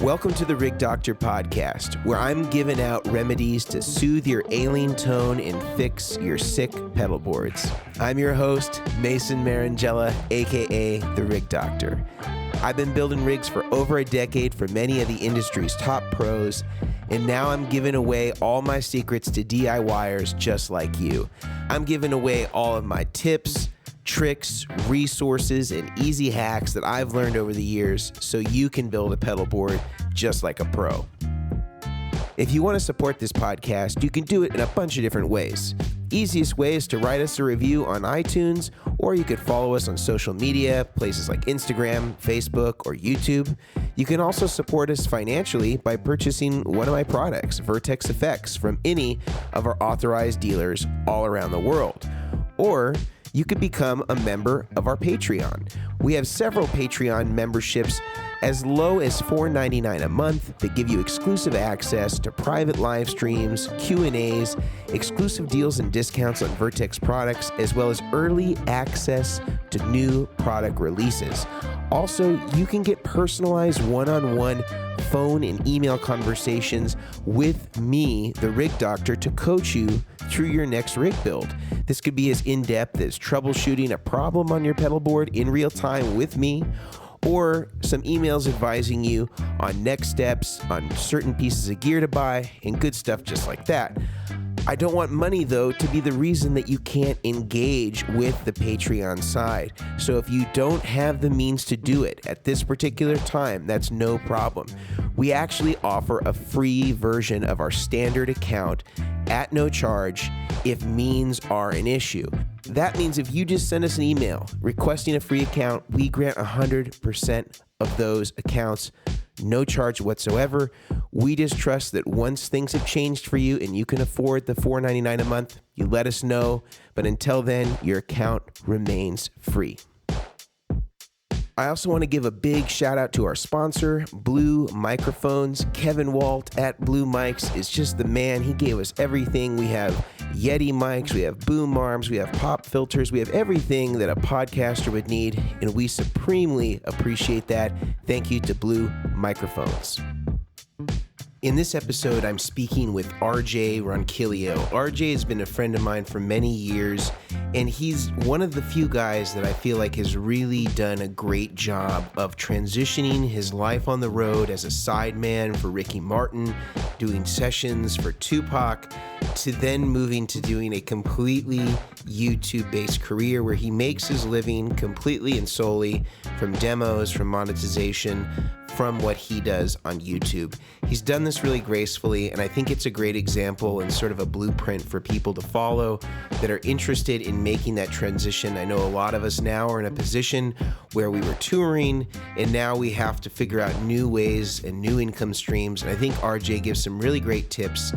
Welcome to the Rig Doctor podcast, where I'm giving out remedies to soothe your ailing tone and fix your sick pedal boards. I'm your host, Mason Marangella, aka the Rig Doctor. I've been building rigs for over a decade for many of the industry's top pros, and now I'm giving away all my secrets to DIYers just like you. I'm giving away all of my tips, tricks, resources, and easy hacks that I've learned over the years so you can build a pedal board just like a pro. If you want to support this podcast, you can do it in a bunch of different ways. Easiest way is to write us a review on iTunes, or you could follow us on social media, places like Instagram, Facebook, or YouTube. You can also support us financially by purchasing one of my products, Vertex Effects, from any of our authorized dealers all around the world. Or you could become a member of our Patreon. We have several Patreon memberships as low as $4.99 a month that give you exclusive access to private live streams, Q&As, exclusive deals and discounts on Vertex products, as well as early access to new product releases. Also, you can get personalized one-on-one phone and email conversations with me, the Rig Doctor, to coach you through your next rig build. This could be as in-depth as troubleshooting a problem on your pedal board in real time with me, or some emails advising you on next steps, on certain pieces of gear to buy, and good stuff just like that. I don't want money, though, to be the reason that you can't engage with the Patreon side. So if you don't have the means to do it at this particular time, that's no problem. We actually offer a free version of our standard account at no charge if means are an issue. That means if you just send us an email requesting a free account, we grant 100% of those accounts, no charge whatsoever. We just trust that once things have changed for you and you can afford the $4.99 a month, you let us know. But until then, your account remains free. I also want to give a big shout out to our sponsor, Blue Microphones. Kevin Walt at Blue Mics is just the man. He gave us everything. We have Yeti mics, we have boom arms, we have pop filters, we have everything that a podcaster would need, and we supremely appreciate that. Thank you to Blue Microphones. In this episode, I'm speaking with RJ Ronquillo. RJ has been a friend of mine for many years, and he's one of the few guys that I feel like has really done a great job of transitioning his life on the road as a sideman for Ricky Martin, doing sessions for Tupac, to then moving to doing a completely YouTube-based career where he makes his living completely and solely from demos, from monetization, from what he does on YouTube. He's done this really gracefully, and I think it's a great example and sort of a blueprint for people to follow that are interested in making that transition. I know a lot of us now are in a position where we were touring, and now we have to figure out new ways and new income streams, and I think RJ gives some really great tips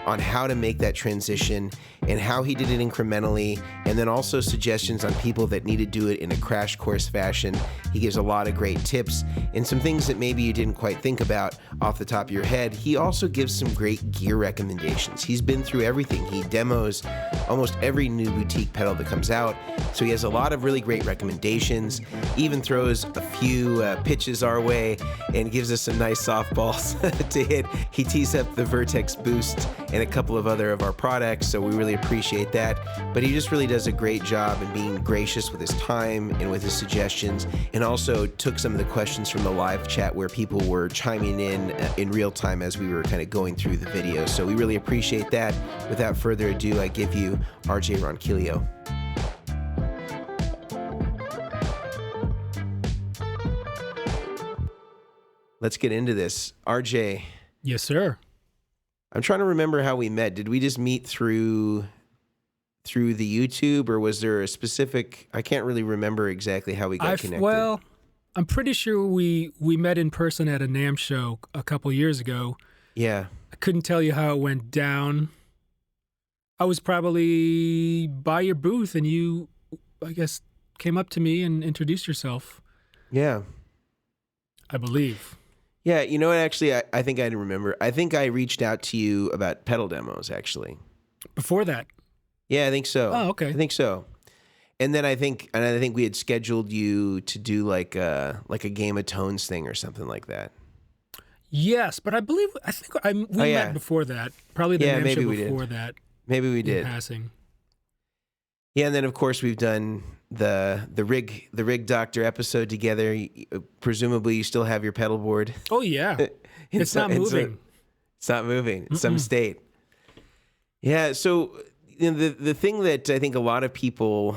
on how to make that transition and how he did it incrementally, and then also suggestions on people that need to do it in a crash course fashion. He gives a lot of great tips and some things that maybe you didn't quite think about off the top of your head. He also gives some great gear recommendations. He's been through everything. He demos almost every new boutique pedal that comes out, so he has a lot of really great recommendations, even throws a few pitches our way and gives us some nice softballs to hit. He tees up the Vertex Boost and a couple of other of our products, so we really appreciate that. But he just really does a great job in being gracious with his time and with his suggestions, and also took some of the questions from the live chat where people were chiming in real time as we were kind of going through the video. So we really appreciate that. Without further ado, I give you RJ Ronquillo. Let's get into this. RJ. Yes, sir. I'm trying to remember how we met. Did we just meet through the YouTube, or was there a specific... I can't really remember exactly how we got connected. Well, I'm pretty sure we met in person at a NAMM show a couple years ago. Yeah. I couldn't tell you how it went down. I was probably by your booth, and you, I guess, came up to me and introduced yourself. Yeah. I believe. Yeah, you know what, actually, I think I remember. I think I reached out to you about pedal demos, actually. Before that? Yeah, I think so. Oh, okay. I think so. And then I think we had scheduled you to do like a Game of Tones thing or something like that. Yes, but I think we met before that. Probably the NAMM show before that. Maybe we did. Passing. Yeah, and then of course we've done the rig doctor episode together. Presumably you still have your pedal board. Oh yeah, it's not moving. It's not moving. It's some state. Yeah. So the thing that I think a lot of people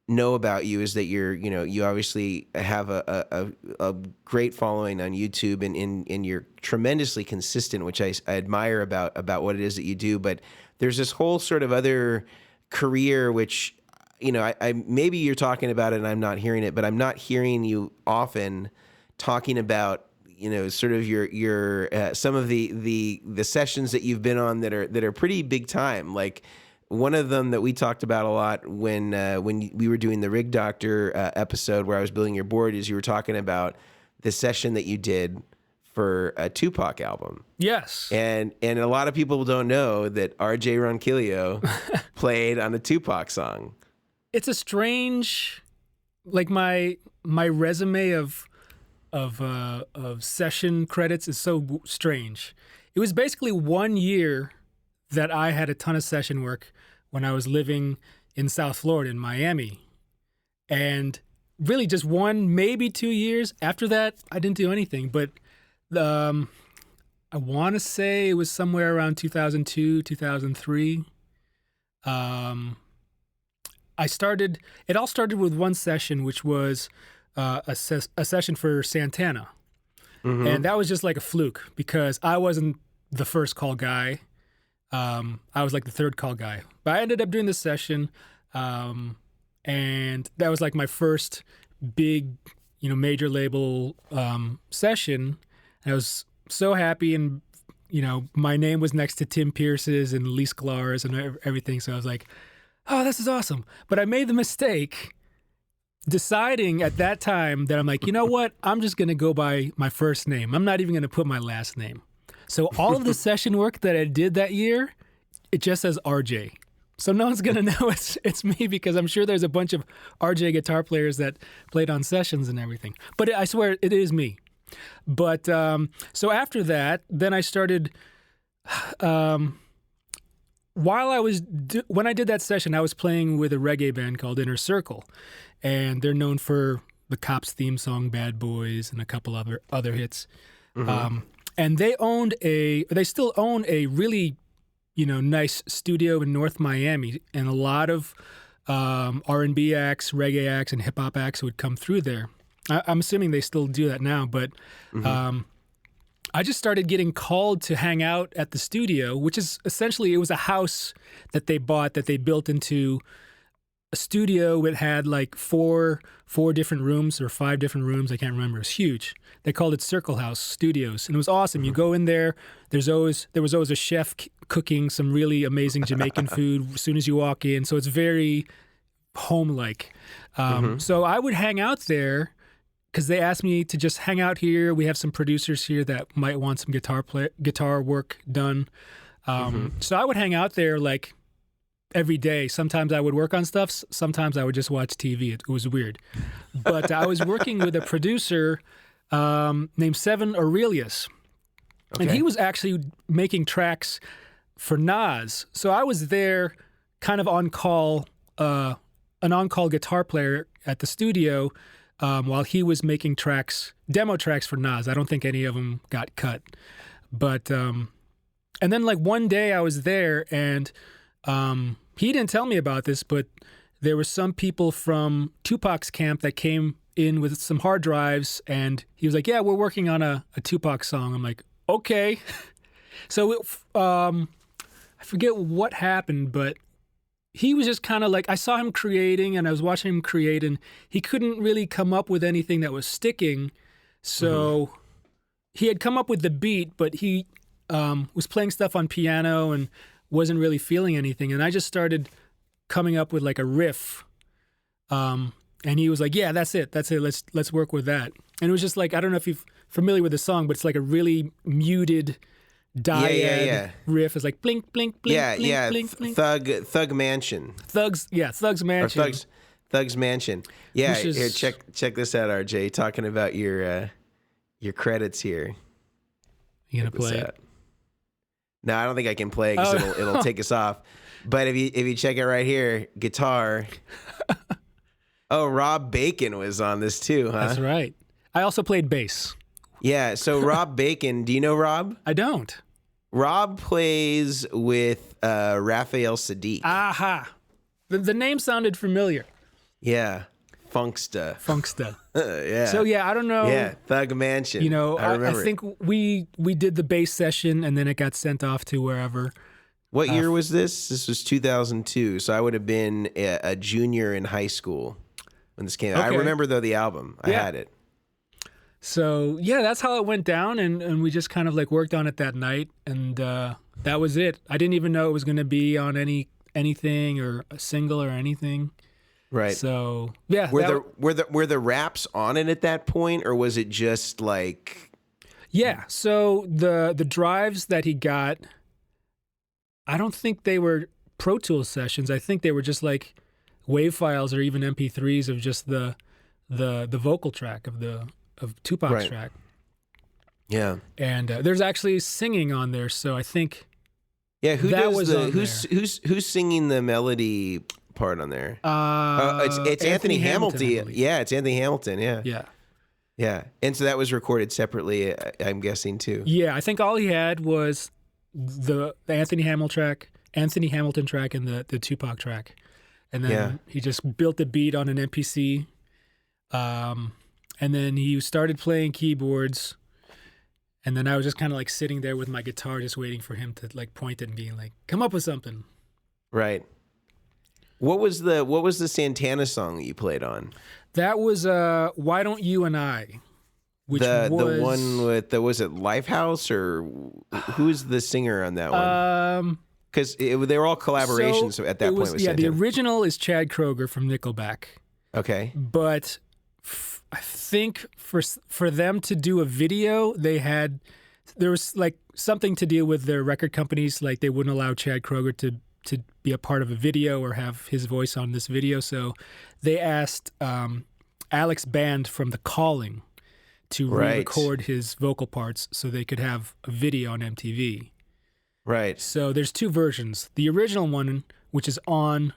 know about you is that you obviously have a great following on YouTube and you're tremendously consistent, which I admire about what it is that you do. But there's this whole sort of other career, which, I maybe you're talking about it and I'm not hearing it, but I'm not hearing you often talking about, sort of your some of the sessions that you've been on that are pretty big time. Like one of them that we talked about a lot when we were doing the Rig Doctor episode where I was building your board is you were talking about the session that you did for a Tupac album. Yes. And a lot of people don't know that RJ Ronquillo played on a Tupac song. It's a strange, like my resume of session credits is so strange. It was basically 1 year that I had a ton of session work when I was living in South Florida in Miami. And really just 1, maybe 2 years after that, I didn't do anything. But I want to say it was somewhere around 2002, 2003. It all started with one session, which was a session for Santana. Mm-hmm. And that was just like a fluke because I wasn't the first call guy. I was like the third call guy. But I ended up doing this session, and that was like my first big, major label session. And I was so happy, and my name was next to Tim Pierce's and Lee Sklar's and everything. So I was like, oh, this is awesome. But I made the mistake deciding at that time that I'm like, you know what? I'm just going to go by my first name. I'm not even going to put my last name. So all of the session work that I did that year, it just says RJ. So no one's going to know it's me because I'm sure there's a bunch of RJ guitar players that played on sessions and everything. But I swear it is me. But so after that, then I started... when I did that session, I was playing with a reggae band called Inner Circle, and they're known for the Cops theme song, Bad Boys, and a couple other hits. Mm-hmm. And they still own a really, nice studio in North Miami, and a lot of R&B acts, reggae acts, and hip hop acts would come through there. I'm assuming they still do that now, but. Mm-hmm. I just started getting called to hang out at the studio, which is essentially, it was a house that they bought that they built into a studio. It had like four different rooms or 5 different rooms. I can't remember. It was huge. They called it Circle House Studios, and it was awesome. Mm-hmm. You go in there. There was always a chef cooking some really amazing Jamaican food as soon as you walk in. So it's very home-like. Mm-hmm. So I would hang out there, because they asked me to just hang out here. We have some producers here that might want some guitar work done. So I would hang out there like every day. Sometimes I would work on stuff. Sometimes I would just watch TV. It was weird. But I was working with a producer named Seven Aurelius. Okay. And he was actually making tracks for Nas. So I was there kind of on call, an on-call guitar player at the studio, while he was making demo tracks for Nas. I don't think any of them got cut. But, and then like one day I was there and he didn't tell me about this, but there were some people from Tupac's camp that came in with some hard drives and he was like, yeah, we're working on a Tupac song. I'm like, okay. So I forget what happened, but he was just kind of like, I saw him creating and I was watching him create and he couldn't really come up with anything that was sticking. So he had come up with the beat, but he was playing stuff on piano and wasn't really feeling anything. And I just started coming up with like a riff. And he was like, yeah, that's it. Let's work with that. And it was just like, I don't know if you're familiar with the song, but it's like a really muted dyad riff. Is like blink, blink, blink, blink, blink, blink. Thug Mansion. Thug's Mansion. Or Thug's Mansion. Yeah, here, check this out, RJ. Talking about your credits here. You gonna play it? No, I don't think I can play because it'll take us off. But if you check it right here, guitar. Oh, Rob Bacon was on this too, huh? That's right. I also played bass. Yeah. So Rob Bacon, do you know Rob? I don't. Rob plays with Raphael Sadiq. Aha. The name sounded familiar. Yeah. Funksta. Yeah. So yeah, I don't know. Yeah, Thug Mansion. You know, I remember. I think we did the bass session and then it got sent off to wherever. What year was this? This was 2002. So I would have been a junior in high school when this came out. Okay. I remember though the album. I had it. So yeah, that's how it went down, and we just kind of like worked on it that night, and that was it. I didn't even know it was going to be on anything or a single or anything. Right. So yeah. Were the raps on it at that point, or was it just like? Yeah. So the drives that he got, I don't think they were Pro Tools sessions. I think they were just like WAV files or even MP3s of just the vocal track of Tupac's track. Yeah. And there's actually singing on there, so I think. Yeah, who's singing the melody part on there? It's Anthony Hamilton. Yeah, it's Anthony Hamilton. Yeah. Yeah. And so that was recorded separately, I'm guessing too. Yeah, I think all he had was the Anthony Hamilton track and the Tupac track. And then he just built the beat on an MPC. And then he started playing keyboards. And then I was just kind of like sitting there with my guitar, just waiting for him to like point it and being like, "Come up with something." Right. What was the Santana song that you played on? That was "Why Don't You and I," which the one with was it Lifehouse, or who's the singer on that one? Because they were all collaborations at that point. With Santana. The original is Chad Kroeger from Nickelback. Okay, but I think for them to do a video, there was like something to deal with their record companies, like they wouldn't allow Chad Kroeger to be a part of a video or have his voice on this video. So they asked Alex Band from The Calling to re-record his vocal parts so they could have a video on MTV. Right. So there's two versions. The original one, which is on,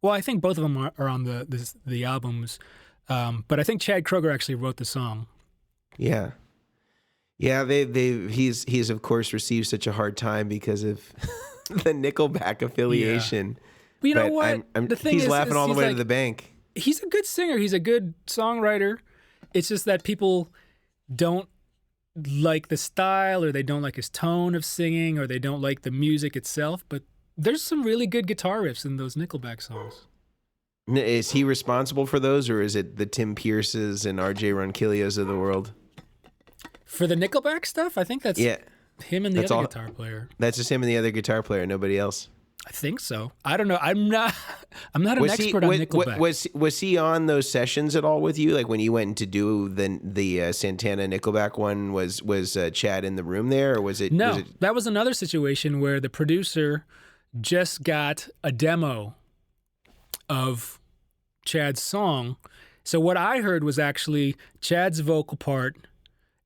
well, I think both of them are on the albums. But I think Chad Kroeger actually wrote the song. Yeah. Yeah, he's of course received such a hard time because of the Nickelback affiliation. Yeah. But you know what? The thing he's laughing all the way to the bank. He's a good singer. He's a good songwriter. It's just that people don't like the style, or they don't like his tone of singing, or they don't like the music itself. But there's some really good guitar riffs in those Nickelback songs. Is he responsible for those, or is it the Tim Pierces and R.J. Ronquillos of the world? For the Nickelback stuff, I think that's him and the other guitar player. That's just him and the other guitar player, nobody else. I think so. I don't know. I'm not an expert on Nickelback. Was he on those sessions at all with you? Like when you went to do the Santana Nickelback one, was Chad in the room there, or was it? No, that was another situation where the producer just got a demo of Chad's song. So what I heard was actually Chad's vocal part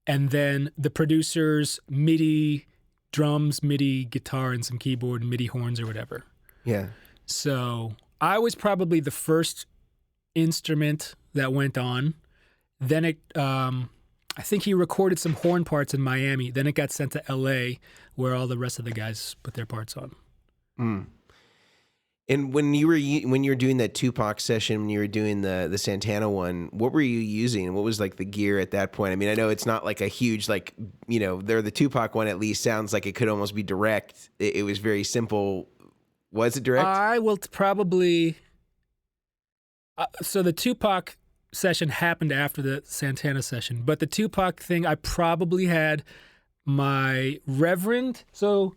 and then the producer's MIDI drums, MIDI guitar, and some keyboard and MIDI horns or whatever. Yeah. So I was probably the first instrument that went on. Then I think he recorded some horn parts in Miami. Then it got sent to LA where all the rest of the guys put their parts on. Mm. And when you were doing that Tupac session, when you were doing the Santana one, what were you using? What was like the gear at that point? I mean, I know it's not like a huge, like, you know, the Tupac one at least sounds like it could almost be direct. It was very simple. Was it direct? I will probably. So the Tupac session happened after the Santana session, but the Tupac thing, I probably had my Reverend. So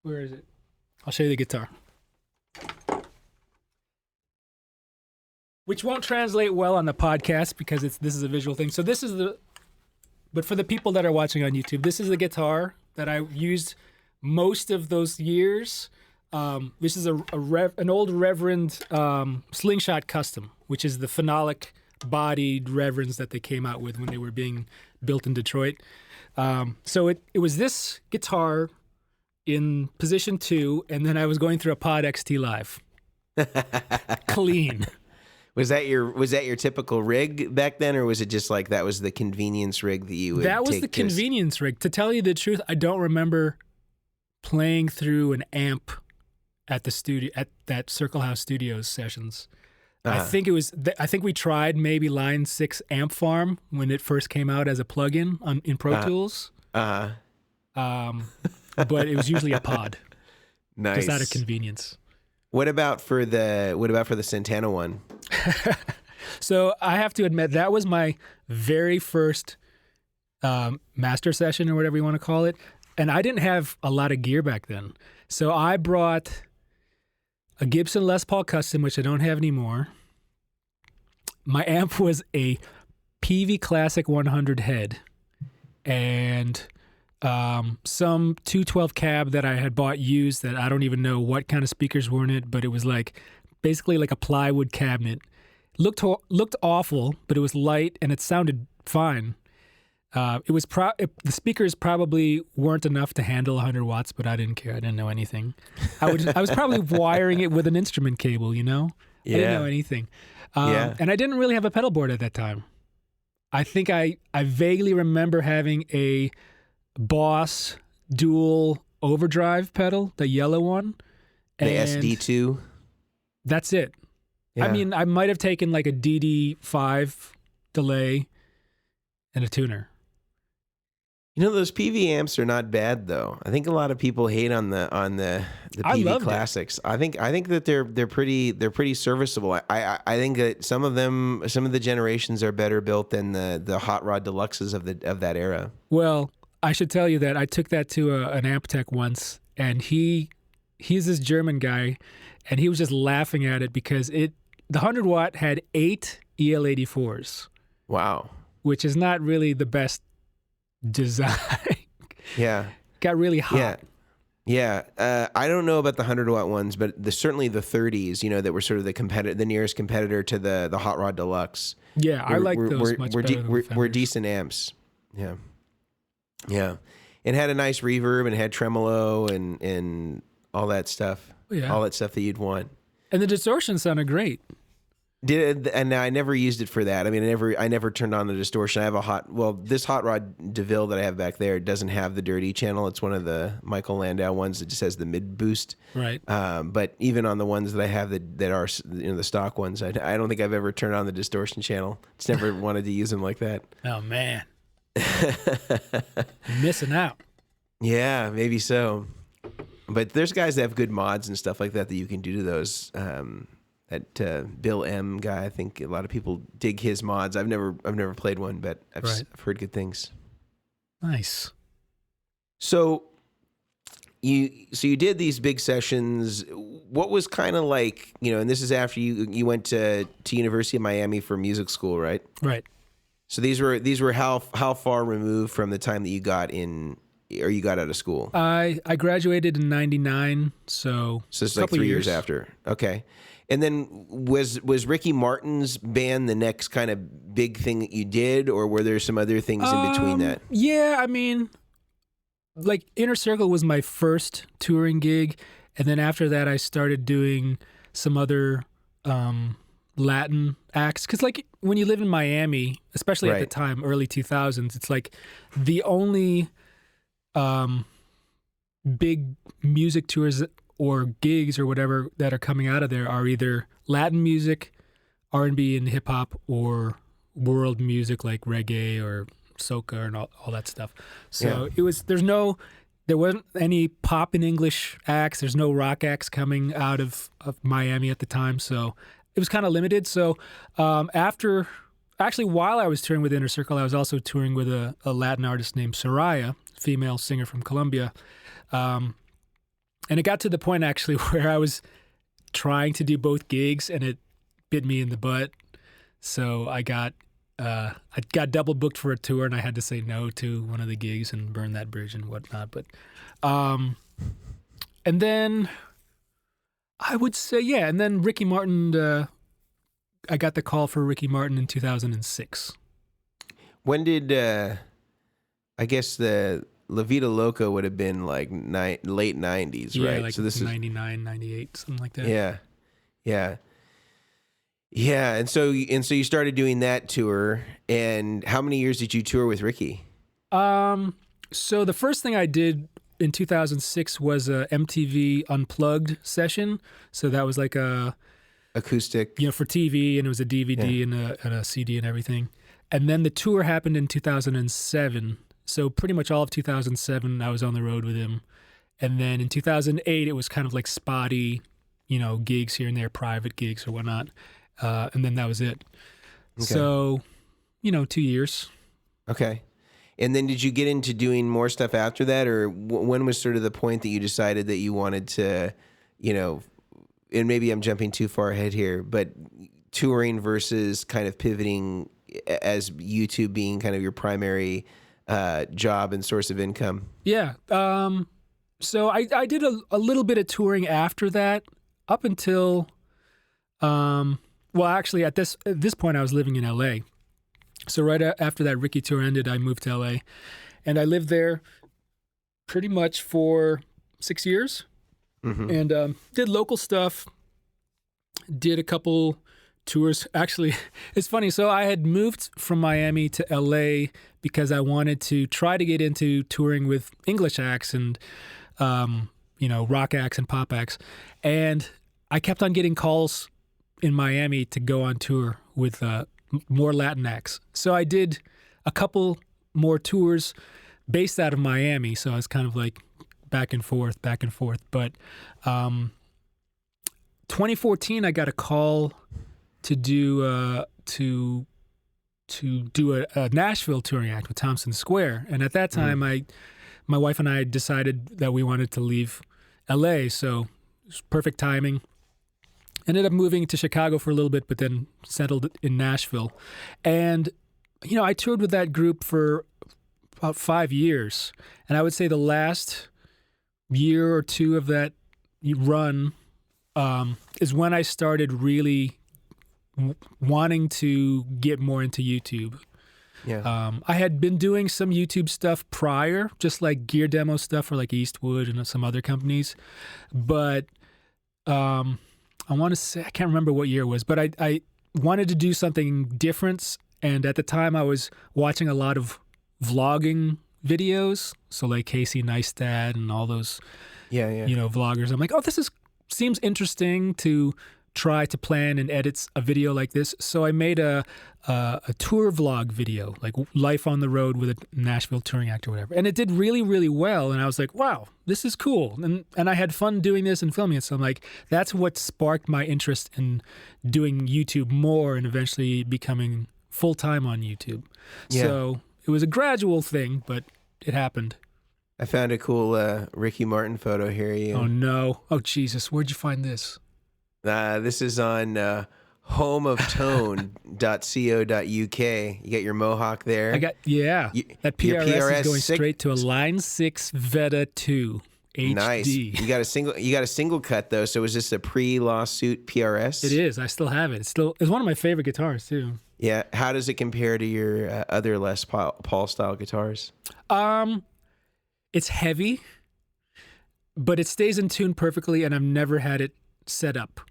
where is it? I'll show you the guitar. Which won't translate well on the podcast because this is a visual thing. So this is but for the people that are watching on YouTube, this is the guitar that I used most of those years. This is an old Reverend Slingshot Custom, which is the phenolic bodied Reverends that they came out with when they were being built in Detroit. So it was this guitar in position 2, and then I was going through a Pod XT Live. Clean. Was that your typical rig back then, or was it just like that was the convenience rig that you would That was take the convenience rig. To tell you the truth, I don't remember playing through an amp at the studio at that Circle House Studios sessions. I think it was. I think we tried maybe Line 6 Amp Farm when it first came out as a plugin in Pro Tools. But it was usually a pod. Nice. Just out of convenience. What about for the Santana one? So I have to admit that was my very first master session or whatever you want to call it, and I didn't have a lot of gear back then. So I brought a Gibson Les Paul Custom, which I don't have anymore. My amp was a PV Classic 100 head, and some 212 cab that I had bought used that I don't even know what kind of speakers were in it, but it was like basically like a plywood cabinet. Looked awful, but it was light and it sounded fine. The speakers probably weren't enough to handle 100 watts, but I didn't care. I didn't know anything. I was probably wiring it with an instrument cable, you know? Yeah. I didn't know anything. And I didn't really have a pedal board at that time. I think I vaguely remember having a Boss dual overdrive pedal, the yellow one. The SD2? That's it. Yeah. I mean, I might have taken like a DD5 delay and a tuner. You know, those PV amps are not bad though. I think a lot of people hate on the PV Classics. I think that they're pretty serviceable. I think that some of the generations are better built than the Hot Rod Deluxes of that era. Well, I should tell you that I took that to an amp tech once, and he's this German guy, and he was just laughing at it because the 100 watt had 8 EL84s. Wow. Which is not really the best design. Yeah. Got really hot. Yeah. I don't know about the 100 watt ones, but certainly the 30s, you know, that were sort of the nearest competitor to the Hot Rod Deluxe. Yeah, I like those much better than the Fenders. Were decent amps. Yeah. Yeah. It had a nice reverb and had tremolo and all that stuff. Yeah. All that stuff that you'd want. And the distortion sounded great. And I never used it for that. I mean, I never turned on the distortion. I have this Hot Rod DeVille that I have back there doesn't have the dirty channel. It's one of the Michael Landau ones that just has the mid boost. Right. But even on the ones that I have that are, you know, the stock ones, I don't think I've ever turned on the distortion channel. Just never wanted to use them like that. Oh man. Missing out. Yeah, maybe so. But there's guys that have good mods and stuff like that you can do to those. That Bill M guy, I think a lot of people dig his mods. I've never played one, but I've heard good things. Nice. So you did these big sessions. What was kind of like, you know, and this is after you went to University of Miami for music school, right? Right. So these were how far removed from the time that you got in or you got out of school? I graduated in 99, so it's like 3 years after. Okay. And then was Ricky Martin's band the next kind of big thing that you did, or were there some other things in between that? Yeah, I mean, like Inner Circle was my first touring gig, and then after that I started doing some other Latin acts. Because like when you live in Miami, especially at the time, early 2000s, it's like the only big music tours or gigs or whatever that are coming out of there are either Latin music, R&B and hip hop, or world music like reggae or soca and all that stuff. So there wasn't any pop in English acts. There's no rock acts coming out of Miami at the time. So it was kind of limited. So while I was touring with Inner Circle, I was also touring with a Latin artist named Soraya, female singer from Colombia. And it got to the point actually where I was trying to do both gigs and it bit me in the butt. So I got double booked for a tour and I had to say no to one of the gigs and burn that bridge and whatnot. But, and then I would say, and then Ricky Martin, I got the call for Ricky Martin in 2006. When did I guess the La Vida Loca would have been like late 90s, yeah, right? like So this 99, 98, something like that. Yeah. And so you started doing that tour. And how many years did you tour with Ricky? So the first thing I did in 2006 was a MTV Unplugged session. So that was like a Acoustic. for TV, and it was a DVD and a CD and everything. And then the tour happened in 2007. So pretty much all of 2007, I was on the road with him. And then in 2008, it was kind of like spotty, gigs here and there, private gigs or whatnot. And then that was it. Okay. So, 2 years. Okay. And then did you get into doing more stuff after that? Or when was sort of the point that you decided that you wanted to, and maybe I'm jumping too far ahead here, but touring versus kind of pivoting as YouTube being kind of your primary job and source of income? Yeah. So I did a little bit of touring after that, up until, actually at this point I was living in LA. So right after that Ricky tour ended, I moved to LA, and I lived there pretty much for 6 years, and did local stuff, did a couple tours. Actually, it's funny. So I had moved from Miami to LA because I wanted to try to get into touring with English acts and, rock acts and pop acts. And I kept on getting calls in Miami to go on tour with more Latin acts. So I did a couple more tours based out of Miami. So I was kind of like back and forth. But 2014, I got a call to do a Nashville touring act with Thompson Square. And at that time, my wife and I decided that we wanted to leave LA. So it was perfect timing. Ended up moving to Chicago for a little bit, but then settled in Nashville. And, I toured with that group for about 5 years. And I would say the last year or two of that run is when I started really wanting to get more into YouTube. Yeah. I had been doing some YouTube stuff prior, just like gear demo stuff for like Eastwood and some other companies. But I want to say, I can't remember what year it was, but I wanted to do something different. And at the time I was watching a lot of vlogging videos. So like Casey Neistat and all those, vloggers. I'm like, oh, seems interesting to try to plan and edit a video like this. So I made a tour vlog video, like life on the road with a Nashville touring act or whatever. And it did really, really well. And I was like, wow, this is cool. And I had fun doing this and filming it. So I'm like, that's what sparked my interest in doing YouTube more and eventually becoming full-time on YouTube. Yeah. So it was a gradual thing, but it happened. I found a cool Ricky Martin photo here. Oh, no. Oh, Jesus. Where'd you find this? This is on homeoftone.co.uk. You got your mohawk there. That PRS is going straight to a Line 6 Veta 2 HD. Nice. You got a single cut though, so is this a pre-lawsuit PRS? It is. I still have it. It's one of my favorite guitars too. Yeah. How does it compare to your other Les Paul style guitars? It's heavy, but it stays in tune perfectly, and I've never had it set up.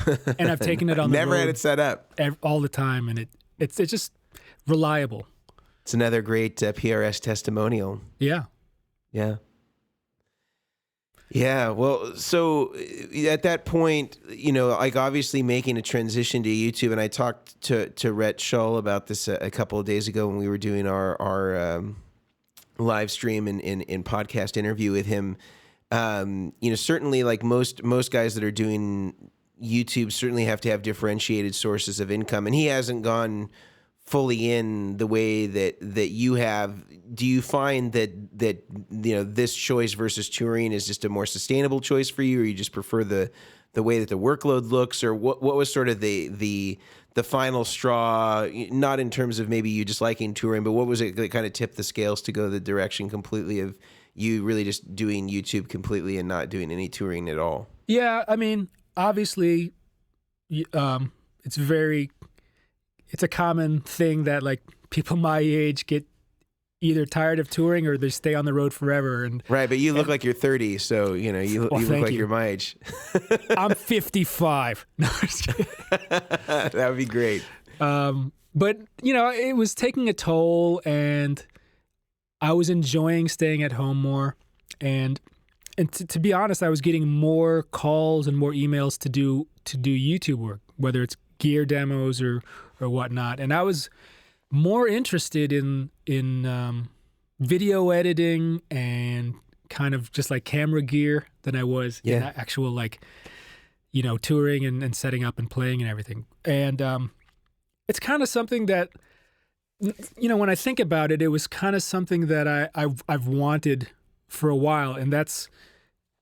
And I've taken it on the road. Never had it set up. All the time, and it's just reliable. It's another great PRS testimonial. Yeah. Yeah. Yeah. Well, so at that point, like obviously making a transition to YouTube, and I talked to Rhett Shull about this a couple of days ago when we were doing our live stream and podcast interview with him. Certainly like most guys that are doing YouTube certainly have to have differentiated sources of income, and he hasn't gone fully in the way that you have. Do you find that this choice versus touring is just a more sustainable choice for you, or you just prefer the way that the workload looks, or what was sort of the final straw, not in terms of maybe you just liking touring, but what was it that kind of tipped the scales to go the direction completely of you really just doing YouTube completely and not doing any touring at all? Yeah, I mean, obviously, it's a common thing that like people my age get either tired of touring or they stay on the road forever. And right, but you look like you're 30, so you look like you're my age. I'm 55. No, I'm just kidding. That would be great. But it was taking a toll, and I was enjoying staying at home more. And to be honest, I was getting more calls and more emails to do YouTube work, whether it's gear demos or whatnot. And I was more interested in video editing and kind of just like camera gear than I was in actual touring and setting up and playing and everything. And it's kind of something that, when I think about it, it was kind of something that I've wanted for a while, and that's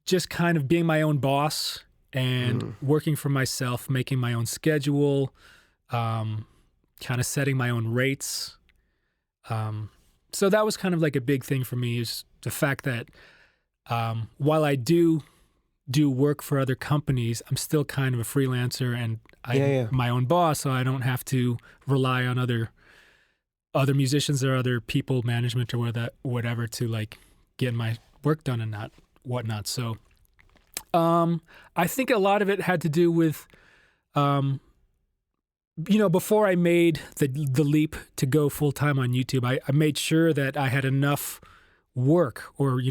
just kind of being my own boss and working for myself, making my own schedule, kind of setting my own rates. So that was kind of like a big thing for me, is the fact that while I do work for other companies, I'm still kind of a freelancer, and I'm my own boss, so I don't have to rely on other musicians or other people, management or whatever to like get my work done and whatnot. So I think a lot of it had to do with before I made the leap to go full time on YouTube, I made sure that I had enough work or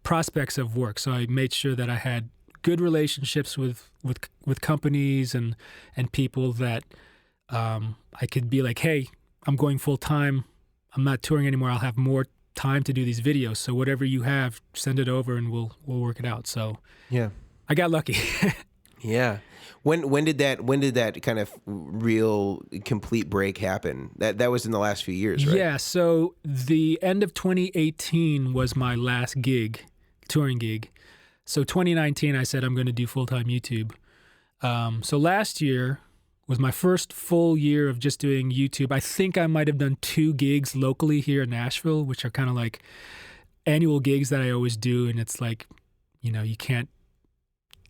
prospects of work. So I made sure that I had good relationships with companies and people that I could be like, hey, I'm going full time. I'm not touring anymore. I'll have more time to do these videos. So whatever you have, send it over and we'll work it out. So yeah, I got lucky. Yeah. When did that kind of real complete break happen? That was in the last few years, right? Yeah. So the end of 2018 was my last touring gig. So 2019, I said I'm going to do full-time YouTube. So last year was my first full year of just doing YouTube. I think I might have done 2 gigs locally here in Nashville, which are kind of like annual gigs that I always do. And it's like, you can't,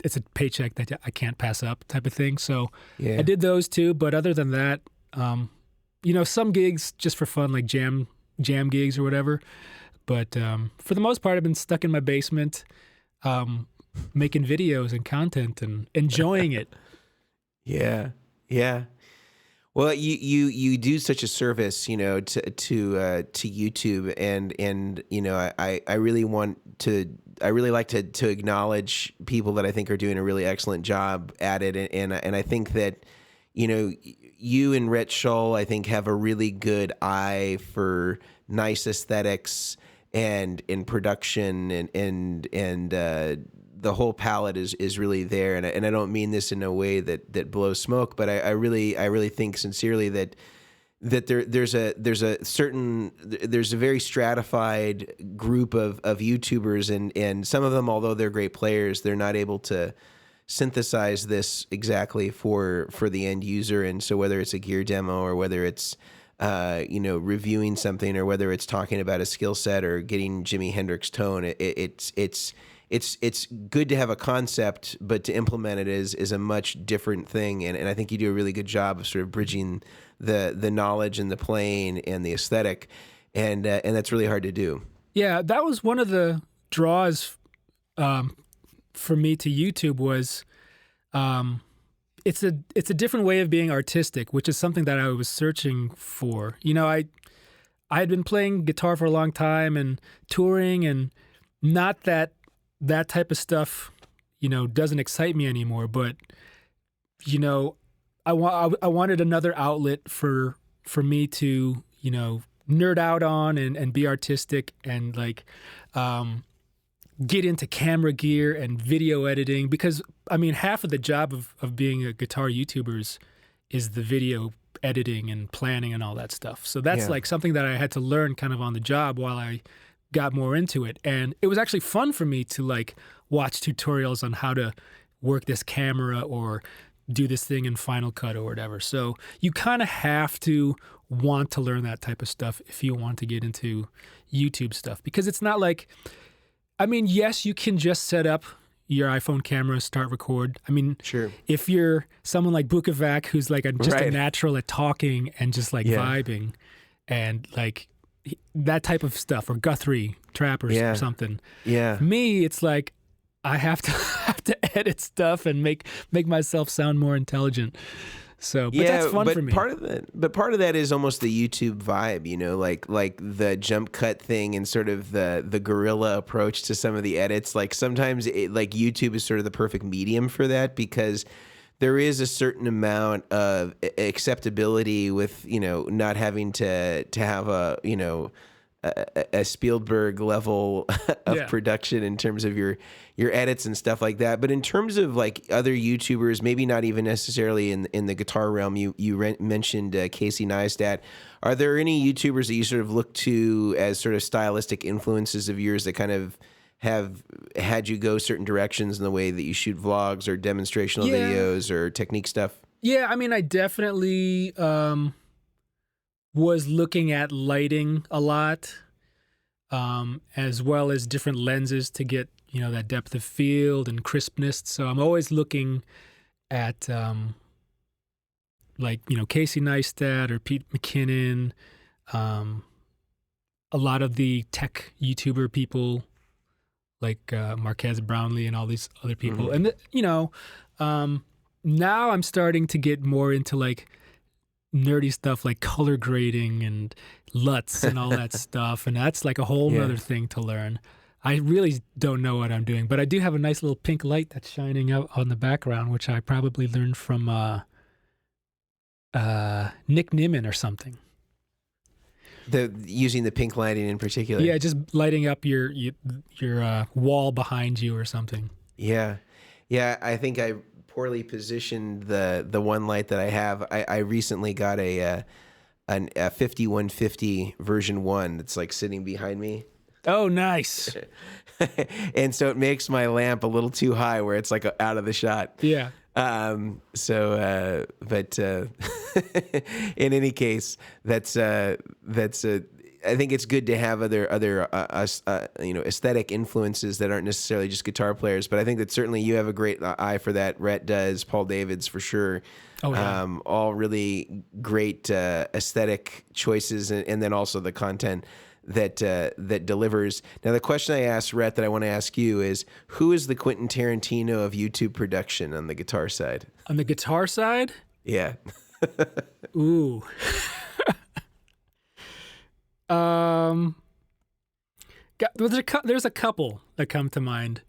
it's a paycheck that I can't pass up type of thing. So I did those 2. But other than that, some gigs just for fun, like jam gigs or whatever. But for the most part, I've been stuck in my basement, making videos and content and enjoying it. Yeah. Yeah. Well, you do such a service, to YouTube, and I really like to acknowledge people that I think are doing a really excellent job at it, and I think that, you and Rhett Shull, I think, have a really good eye for nice aesthetics and in production and the whole palette is really there, and I don't mean this in a way that blows smoke, but I really think sincerely that there's a very stratified group of YouTubers, and some of them, although they're great players, they're not able to synthesize this exactly for the end user. And so whether it's a gear demo or whether it's reviewing something or whether it's talking about a skill set or getting Jimi Hendrix tone, it's good to have a concept, but to implement it is a much different thing. And I think you do a really good job of sort of bridging the knowledge and the playing and the aesthetic. And that's really hard to do. Yeah, that was one of the draws for me to YouTube was it's a different way of being artistic, which is something that I was searching for. I had been playing guitar for a long time and touring, and not that type of stuff, doesn't excite me anymore. But, I wanted another outlet for me to, nerd out on and be artistic and get into camera gear and video editing, because half of the job of being a guitar YouTuber is the video editing and planning and all that stuff. So that's something that I had to learn kind of on the job while I got more into it. And it was actually fun for me to watch tutorials on how to work this camera or do this thing in Final Cut or whatever. So you kind of have to want to learn that type of stuff if you want to get into YouTube stuff, because it's not yes, you can just set up your iPhone camera, start record. Sure. If you're someone like Bukovac, who's just a natural at talking and just vibing, and that type of stuff, or Guthrie trap or something. Yeah. For me, it's like I have to edit stuff and make myself sound more intelligent. So, but that's fun for me. Part of that is almost the YouTube vibe, you know, like the jump cut thing and sort of the guerrilla approach to some of the edits. Like sometimes like YouTube is sort of the perfect medium for that, because there is a certain amount of acceptability with, you know, not having to have a, you know, a Spielberg level of production in terms of your edits and stuff like that. But in terms of like other YouTubers, maybe not even necessarily in the guitar realm, you mentioned Casey Neistat. Are there any YouTubers that you sort of look to as sort of stylistic influences of yours that kind of have had you go certain directions in the way that you shoot vlogs or demonstrational videos or technique stuff? Yeah, I mean, I definitely was looking at lighting a lot, as well as different lenses to get, you know, that depth of field and crispness. So I'm always looking at, like, you know, Casey Neistat or Pete McKinnon, a lot of the tech YouTuber people like Marquez Brownlee and all these other people. Mm-hmm. And, you know, now I'm starting to get more into like nerdy stuff like color grading and LUTs and all that stuff. And that's like a whole nother thing to learn. I really don't know what I'm doing, but I do have a nice little pink light that's shining out on the background, which I probably learned from Nick Nimmin or something. Using the pink lighting in particular. Yeah, just lighting up your wall behind you or something. Yeah. I think I poorly positioned the one light that I have. I recently got a 5150 version 1 that's like sitting behind me. Oh, nice. And so it makes my lamp a little too high where it's like out of the shot. Yeah. But in any case, that's I think it's good to have other you know, aesthetic influences that aren't necessarily just guitar players. But I think that certainly you have a great eye for that. Rhett does, Paul Davids for sure. Oh, yeah. All really great aesthetic choices, and then also the content that delivers. Now, the question I asked Rhett that I want to ask you is, who is the Quentin Tarantino of YouTube production on the guitar side? On the guitar side? Yeah. Ooh. There's a couple that come to mind,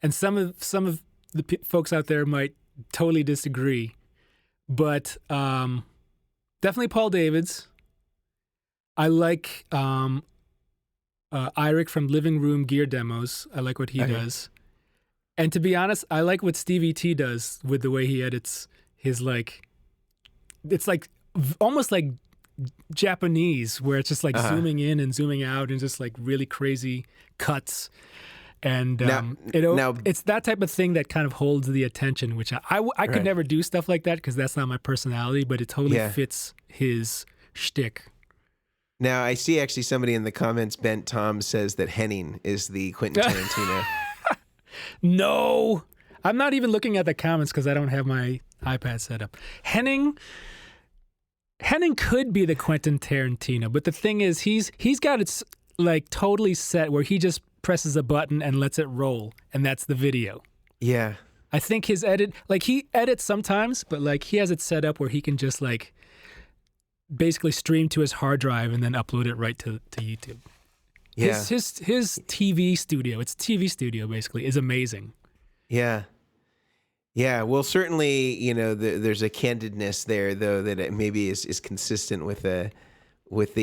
and some of the folks out there might totally disagree, but definitely Paul Davids. I like Eirik from Living Room Gear Demos. I like what he does. And to be honest, I like what Stevie T does with the way he edits his, like, it's like almost like Japanese, where it's just like zooming in and zooming out and just like really crazy cuts. And it's that type of thing that kind of holds the attention, which I could never do stuff like that because that's not my personality, but it totally fits his shtick. Now, I see actually somebody in the comments, Bent Tom, says that Henning is the Quentin Tarantino. No, I'm not even looking at the comments because I don't have my iPad set up. Henning could be the Quentin Tarantino, but the thing is, he's got it like totally set where he just presses a button and lets it roll, and that's the video. Yeah. I think his edit, like he edits sometimes, but like he has it set up where he can just like basically stream to his hard drive and then upload it right to YouTube. Yeah. His TV studio, it's TV studio basically, is amazing. Yeah. Yeah, well, certainly, you know, there's a candidness there, though, that it maybe is consistent with the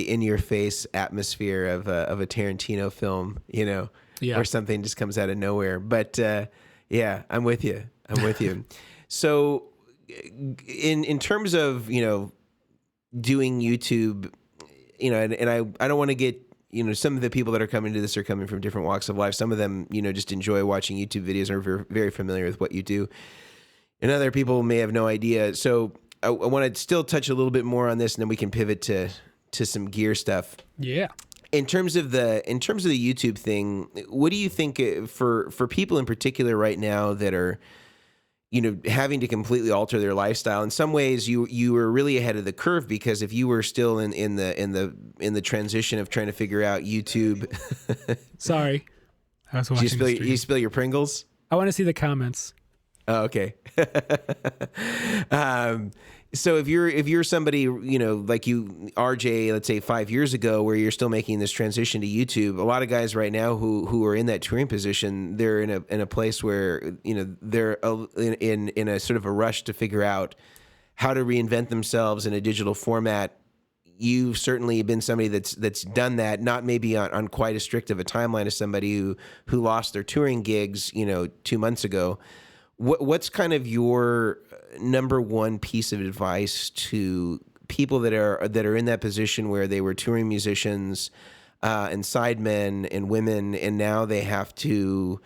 in-your-face atmosphere of a Tarantino film, you know, where something just comes out of nowhere. But yeah, I'm with you. So, in terms of, you know, doing YouTube, you know, and I don't want to get, you know, some of the people that are coming to this are coming from different walks of life. Some of them, you know, just enjoy watching YouTube videos and are very familiar with what you do. And other people may have no idea. So I want to still touch a little bit more on this, and then we can pivot to some gear stuff. Yeah. In terms of the YouTube thing, what do you think for people in particular right now that are having to completely alter their lifestyle. In some ways, you were really ahead of the curve, because if you were still in the transition of trying to figure out YouTube. Sorry, I was watching. You spill your Pringles? I want to see the comments. Oh, okay. So if you're somebody, like you, RJ, let's say 5 years ago, where you're still making this transition to YouTube, a lot of guys right now who are in that touring position, they're in a place where, they're in a sort of a rush to figure out how to reinvent themselves in a digital format. You've certainly been somebody that's done that, not maybe on quite as strict of a timeline as somebody who lost their touring gigs, 2 months ago. What's kind of your number one piece of advice to people that are in that position where they were touring musicians and sidemen and women, and now they have to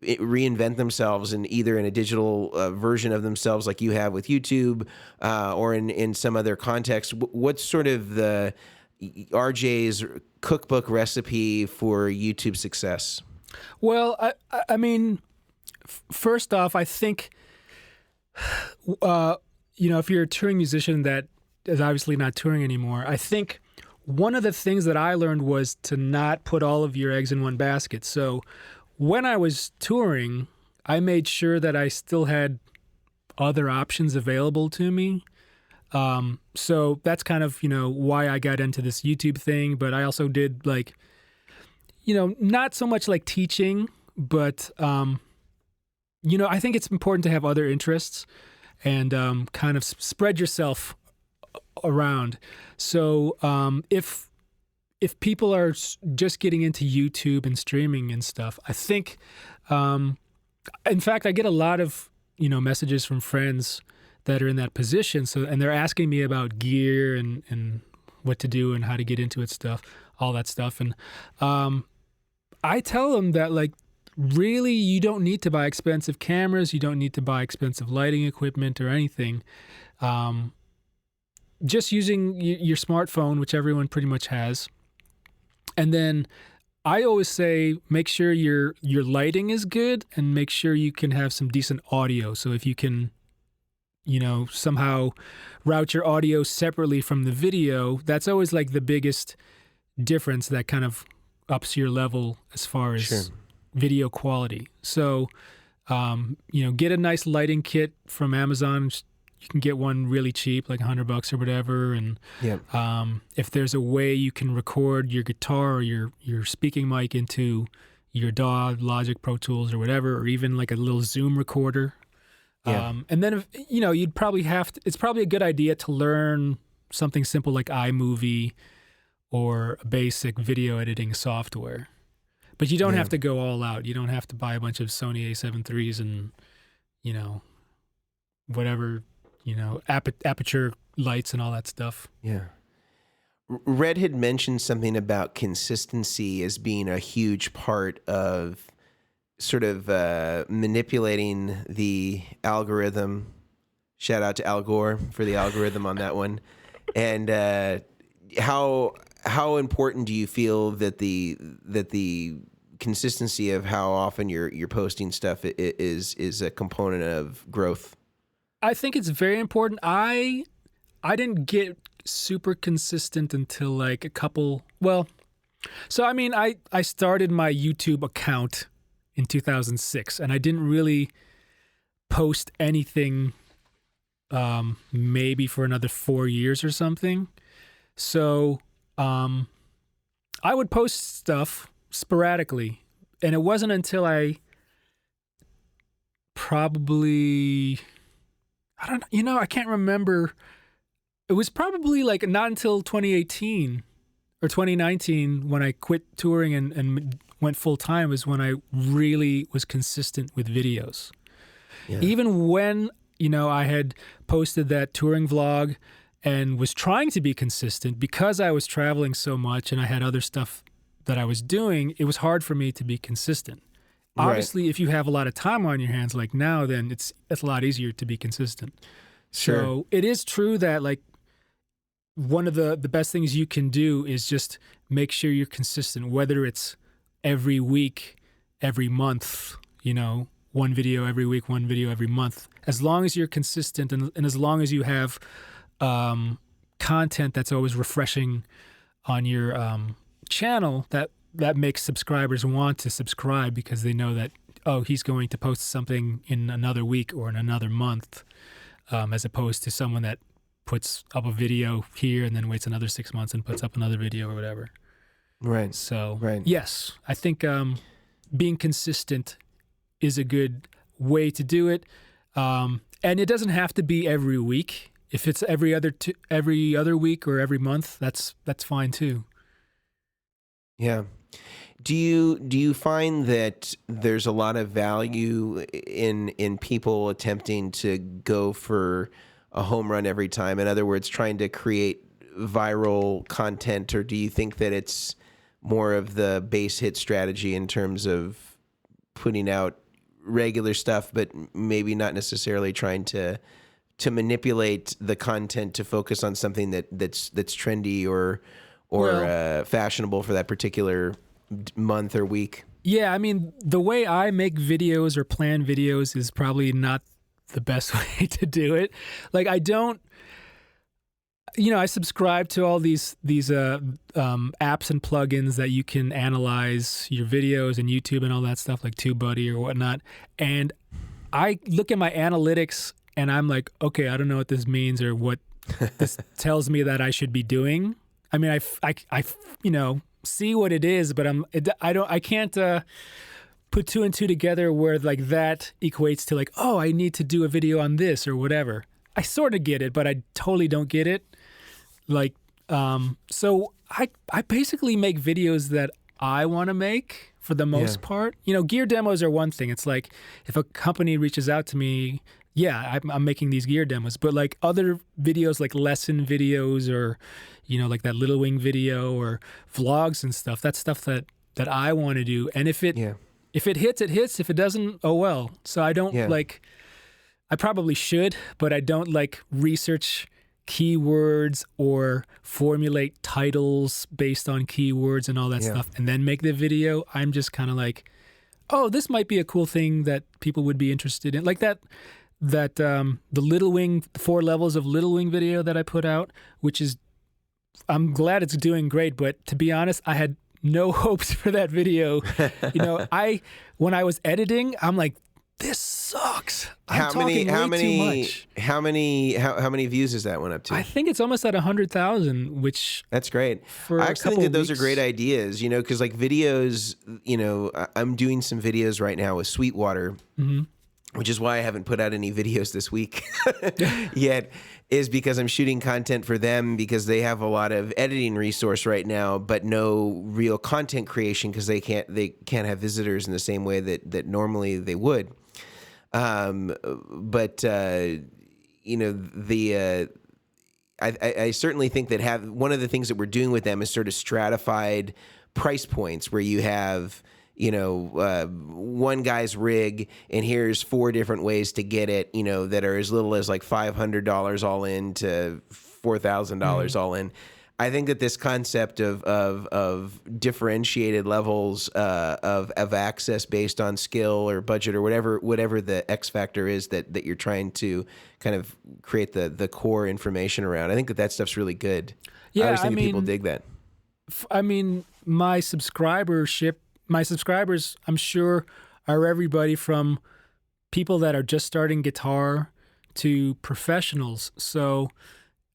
reinvent themselves in either in a digital version of themselves like you have with YouTube or in some other context? What's sort of the RJ's cookbook recipe for YouTube success? Well, I mean, first off, I think, if you're a touring musician that is obviously not touring anymore, I think one of the things that I learned was to not put all of your eggs in one basket. So when I was touring, I made sure that I still had other options available to me. So that's kind of, why I got into this YouTube thing. But I also did not so much like teaching, but, I think it's important to have other interests and kind of spread yourself around. So if people are just getting into YouTube and streaming and stuff, I think, in fact, I get a lot of, messages from friends that are in that position. And they're asking me about gear and what to do and how to get into it all that stuff. And I tell them that, really, you don't need to buy expensive cameras. You don't need to buy expensive lighting equipment or anything. Just using your smartphone, which everyone pretty much has. And then I always say, make sure your lighting is good and make sure you can have some decent audio. So if you can, somehow route your audio separately from the video, that's always the biggest difference that kind of ups your level as far as video quality. So, get a nice lighting kit from Amazon. You can get one really cheap, like $100 or whatever. And if there's a way you can record your guitar or your speaking mic into your DAW, Logic, Pro Tools, or whatever, or even like a little Zoom recorder. And then, you'd probably it's probably a good idea to learn something simple like iMovie or a basic video editing software. But you don't have to go all out. You don't have to buy a bunch of Sony A7 IIIs and, whatever, aperture lights and all that stuff. Yeah. Red had mentioned something about consistency as being a huge part of sort of manipulating the algorithm. Shout out to Al Gore for the algorithm on that one. And how important do you feel that the consistency of how often you're posting stuff is a component of growth? I think it's very important. I didn't get super consistent until like a couple. Well, so I mean, I started my YouTube account in 2006, and I didn't really post anything maybe for another 4 years or something. So I would post stuff sporadically, and it wasn't until I can't remember. It was probably like not until 2018 or 2019 when I quit touring and went full time was when I really was consistent with videos. Yeah. Even when, I had posted that touring vlog and was trying to be consistent because I was traveling so much and I had other stuff that I was doing, it was hard for me to be consistent. Right. Obviously, if you have a lot of time on your hands like now, then it's a lot easier to be consistent. Sure. So it is true that like one of the best things you can do is just make sure you're consistent, whether it's every week, every month, one video every week, one video every month. As long as you're consistent and as long as you have content that's always refreshing on your channel, that makes subscribers want to subscribe because they know that, oh, he's going to post something in another week or in another month, as opposed to someone that puts up a video here and then waits another 6 months and puts up another video or whatever. Right. So, right. Yes, I think being consistent is a good way to do it. And it doesn't have to be every week. If it's every other week or every month, that's fine too. Yeah. Do you find that there's a lot of value in people attempting to go for a home run every time? In other words, trying to create viral content, or do you think that it's more of the base hit strategy in terms of putting out regular stuff, but maybe not necessarily trying to manipulate the content to focus on something that's trendy or fashionable for that particular month or week? Yeah, I mean, the way I make videos or plan videos is probably not the best way to do it. Like, I don't, I subscribe to all these apps and plugins that you can analyze your videos and YouTube and all that stuff, like TubeBuddy or whatnot. And I look at my analytics and I'm like, okay, I don't know what this means or what this tells me that I should be doing. I mean, I see what it is, but I can't put two and two together where like that equates to like, oh, I need to do a video on this or whatever. I sort of get it, but I totally don't get it. Like, so I basically make videos that I want to make for the most part. Gear demos are one thing. It's like if a company reaches out to me, yeah, I'm making these gear demos, but like other videos, like lesson videos or, like that Little Wing video or vlogs and stuff, that's stuff that I want to do. And if it hits, it hits. If it doesn't, oh well. So I don't I probably should, but I don't like research keywords or formulate titles based on keywords and all that stuff and then make the video. I'm just kind of like, oh, this might be a cool thing that people would be interested in. Like that the Little Wing, 4 levels of Little Wing video that I put out, which is, I'm glad it's doing great, but to be honest, I had no hopes for that video. When I was editing, I'm like, this sucks. How many views is that one up to? I think it's almost at 100,000, which that's great. I actually think that those are great ideas, because like videos, I'm doing some videos right now with Sweetwater, which is why I haven't put out any videos this week yet, is because I'm shooting content for them because they have a lot of editing resource right now, but no real content creation because they can't have visitors in the same way that normally they would. I certainly think that one of the things that we're doing with them is sort of stratified price points where you have, one guy's rig and here's 4 different ways to get it, that are as little as like $500 all in to $4,000 all in. I think that this concept of differentiated levels of access based on skill or budget or whatever the X factor is that you're trying to kind of create the core information around. I think that stuff's really good. Yeah, I always think that people dig that. I mean, my subscribers, I'm sure, are everybody from people that are just starting guitar to professionals. So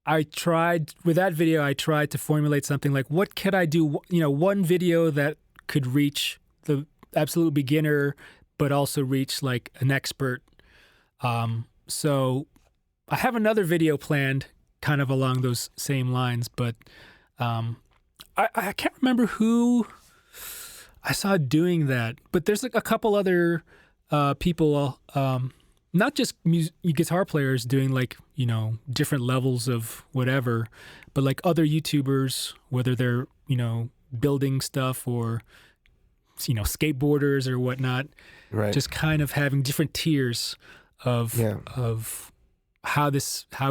with that video, I tried to formulate something like, what could I do? One video that could reach the absolute beginner, but also reach like an expert. So I have another video planned kind of along those same lines, but I can't remember who I saw doing that, but there's like a couple other people, not just guitar players doing like, different levels of whatever, but like other YouTubers, whether they're, building stuff or, skateboarders or whatnot, right? Just kind of having different tiers of how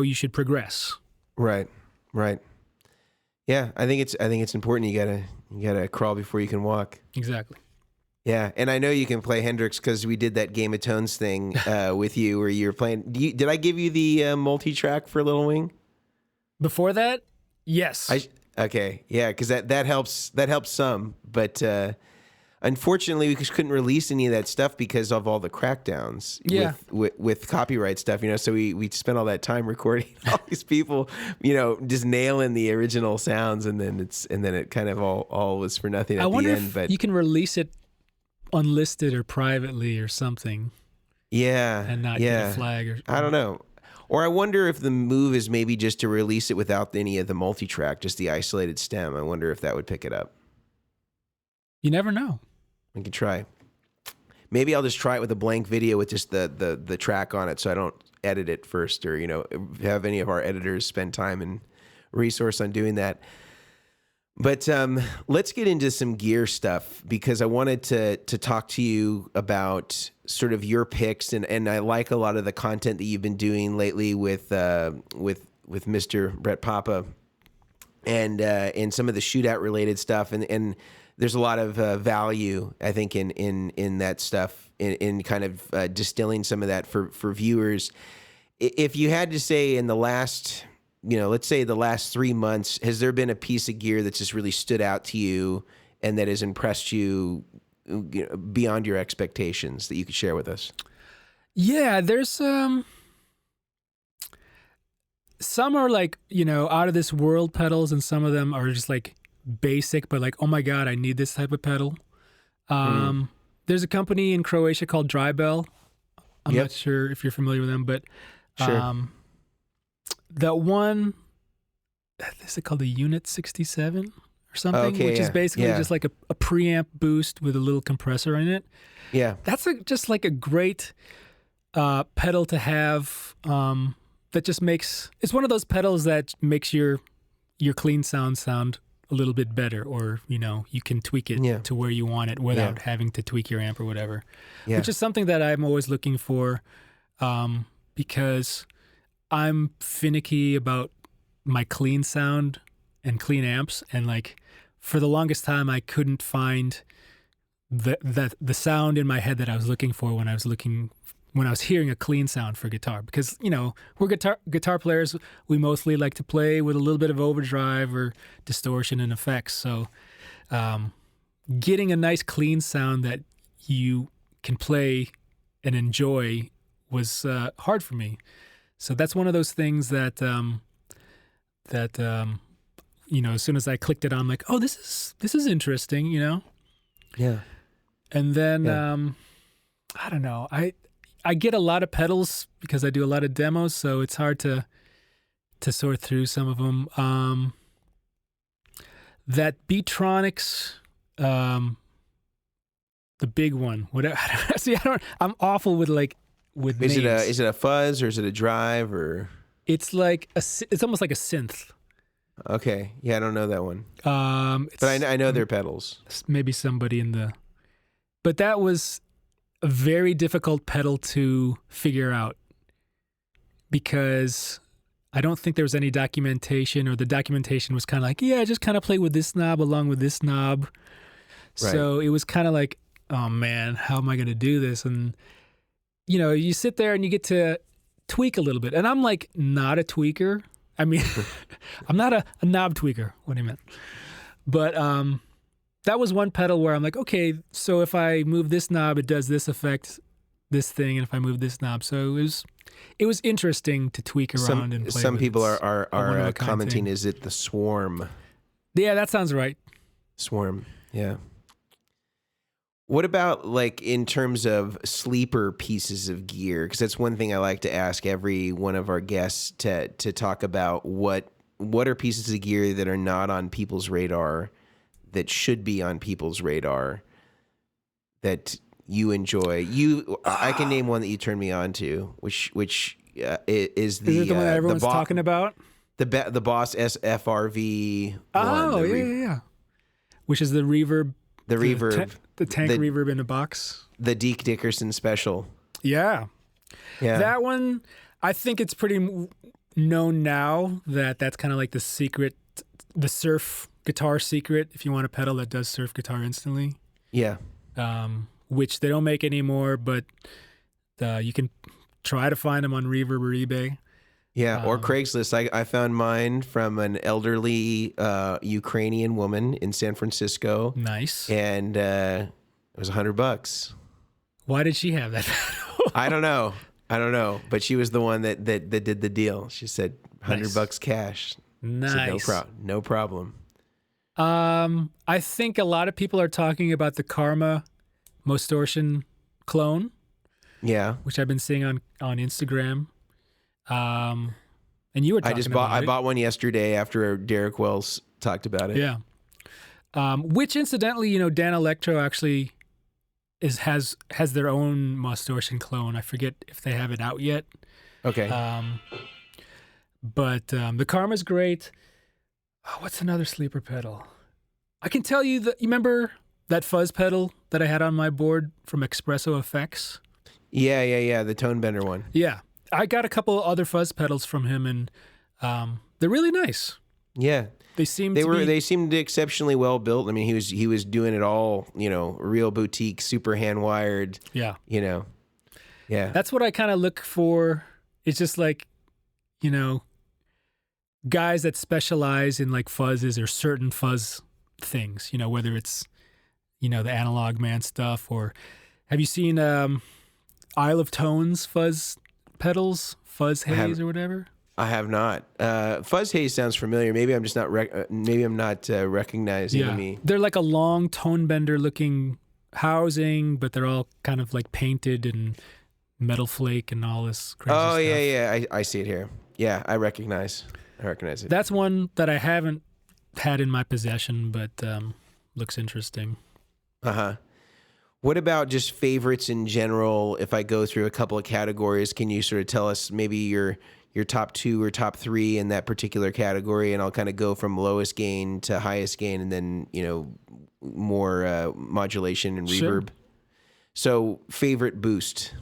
you should progress. Right. Yeah, I think it's important. You gotta crawl before you can walk. Exactly. Yeah, and I know you can play Hendrix because we did that Game of Tones thing with you where you were playing. Did I give you the multi-track for Little Wing? Before that, yes. Okay, yeah, because that helps some, but unfortunately we just couldn't release any of that stuff because of all the crackdowns with copyright stuff. So we spent all that time recording all these people, just nailing the original sounds, and then it kind of all was for nothing at the end. I wonder if you can release it unlisted or privately or something. Yeah, and not get a flag or I don't know. Or I wonder if the move is maybe just to release it without any of the multi-track, just the isolated stem. I wonder if that would pick it up. You never know. I could try. Maybe I'll just try it with a blank video with just the track on it, so I don't edit it first, or have any of our editors spend time and resource on doing that. But let's get into some gear stuff, because I wanted to talk to you about sort of your picks, and I like a lot of the content that you've been doing lately with Mr. Brett Papa, and some of the shootout related stuff, and there's a lot of value, I think, in that stuff, in kind of distilling some of that for viewers. If you had to say in the last, let's say the last 3 months, has there been a piece of gear that's just really stood out to you and that has impressed you, beyond your expectations, that you could share with us? Yeah, there's some are like, out of this world pedals, and some of them are just like basic, but like, oh my God, I need this type of pedal. There's a company in Croatia called Drybell. I'm not sure if you're familiar with them, but sure. That one, is it called the Unit 67 or something? Okay, which is basically just like a preamp boost with a little compressor in it. Yeah. That's just like a great pedal to have, that just makes, it's one of those pedals that makes your clean sound a little bit better, or, you can tweak it to where you want it without having to tweak your amp or whatever, which is something that I'm always looking for, because I'm finicky about my clean sound and clean amps, and like for the longest time I couldn't find the sound in my head that I was looking for when I was hearing a clean sound for guitar, because we're guitar players. We mostly like to play with a little bit of overdrive or distortion and effects, so getting a nice clean sound that you can play and enjoy was hard for me. So that's one of those things that as soon as I clicked it on, I'm like, oh, this is interesting, Yeah. And then I don't know. I get a lot of pedals because I do a lot of demos, so it's hard to sort through some of them. That Beatronics, the big one. Whatever. See, I'm awful with names. Is it a fuzz, or is it a drive, or? It's almost like a synth. Okay, yeah, I don't know that one. But I know their pedals. Maybe somebody but that was a very difficult pedal to figure out, because I don't think there was any documentation, or the documentation was kind of like, just kind of play with this knob along with this knob. Right. So it was kind of like, oh man, how am I going to do this? And you sit there and you get to tweak a little bit. And I'm like not a tweaker. I mean, I'm not a knob tweaker, what I meant. But that was one pedal where I'm like, okay, so if I move this knob, it does this effect, this thing, and if I move this knob. So it was interesting to tweak around and play. Some with. people are commenting, is it the Swarm? Yeah, that sounds right. Swarm, yeah. What about like in terms of sleeper pieces of gear? Because that's one thing I like to ask every one of our guests to talk about. What are pieces of gear that are not on people's radar, that should be on people's radar, that you enjoy? I can name one that you turned me on to, which is the one that everyone's talking about? The Boss SFRV. Oh, yeah. Which is the reverb. The reverb. The tank reverb in a box. The Deke Dickerson special. Yeah. That one, I think it's pretty known now that that's kind of like the secret, the surf guitar secret, if you want a pedal that does surf guitar instantly. Yeah. which they don't make anymore, but you can try to find them on Reverb or eBay. Yeah, or Craigslist. I found mine from an elderly Ukrainian woman in San Francisco. Nice. And it was $100. Why did she have that? I don't know, but she was the one that did the deal. She said $100 cash. Nice. Said, no problem. I think a lot of people are talking about the Karma Distortion clone. Yeah, which I've been seeing on Instagram. And you were talking about I it. bought one yesterday after Derek Wells talked about it. Yeah. Which incidentally, Dan Electro actually has their own Distortion clone. I forget if they have it out yet. Okay. But the Karma's great. Oh, what's another sleeper pedal? I can tell you that you remember that fuzz pedal that I had on my board from Espresso Effects? Yeah. The tone bender one. Yeah. I got a couple of other fuzz pedals from him, and they're really nice. Yeah. They seemed exceptionally well built. I mean, he was doing it all, real boutique, super hand wired. Yeah. Yeah. That's what I kind of look for. It's just like, guys that specialize in like fuzzes or certain fuzz things, whether it's, the Analog Man stuff, or have you seen Isle of Tones fuzz pedals, Fuzz Haze or whatever? I have not. Fuzz Haze sounds familiar. Maybe I'm just not. Maybe I'm not recognizing me. They're like a long tone bender looking housing, but they're all kind of like painted and metal flake and all this crazy stuff. Yeah. I see it here. Yeah, I recognize it. That's one that I haven't had in my possession, but looks interesting. What about just favorites in general? If I go through a couple of categories, can you sort of tell us maybe your top 2 or top 3 in that particular category, and I'll kind of go from lowest gain to highest gain, and then more modulation and reverb. Sure. So favorite boost.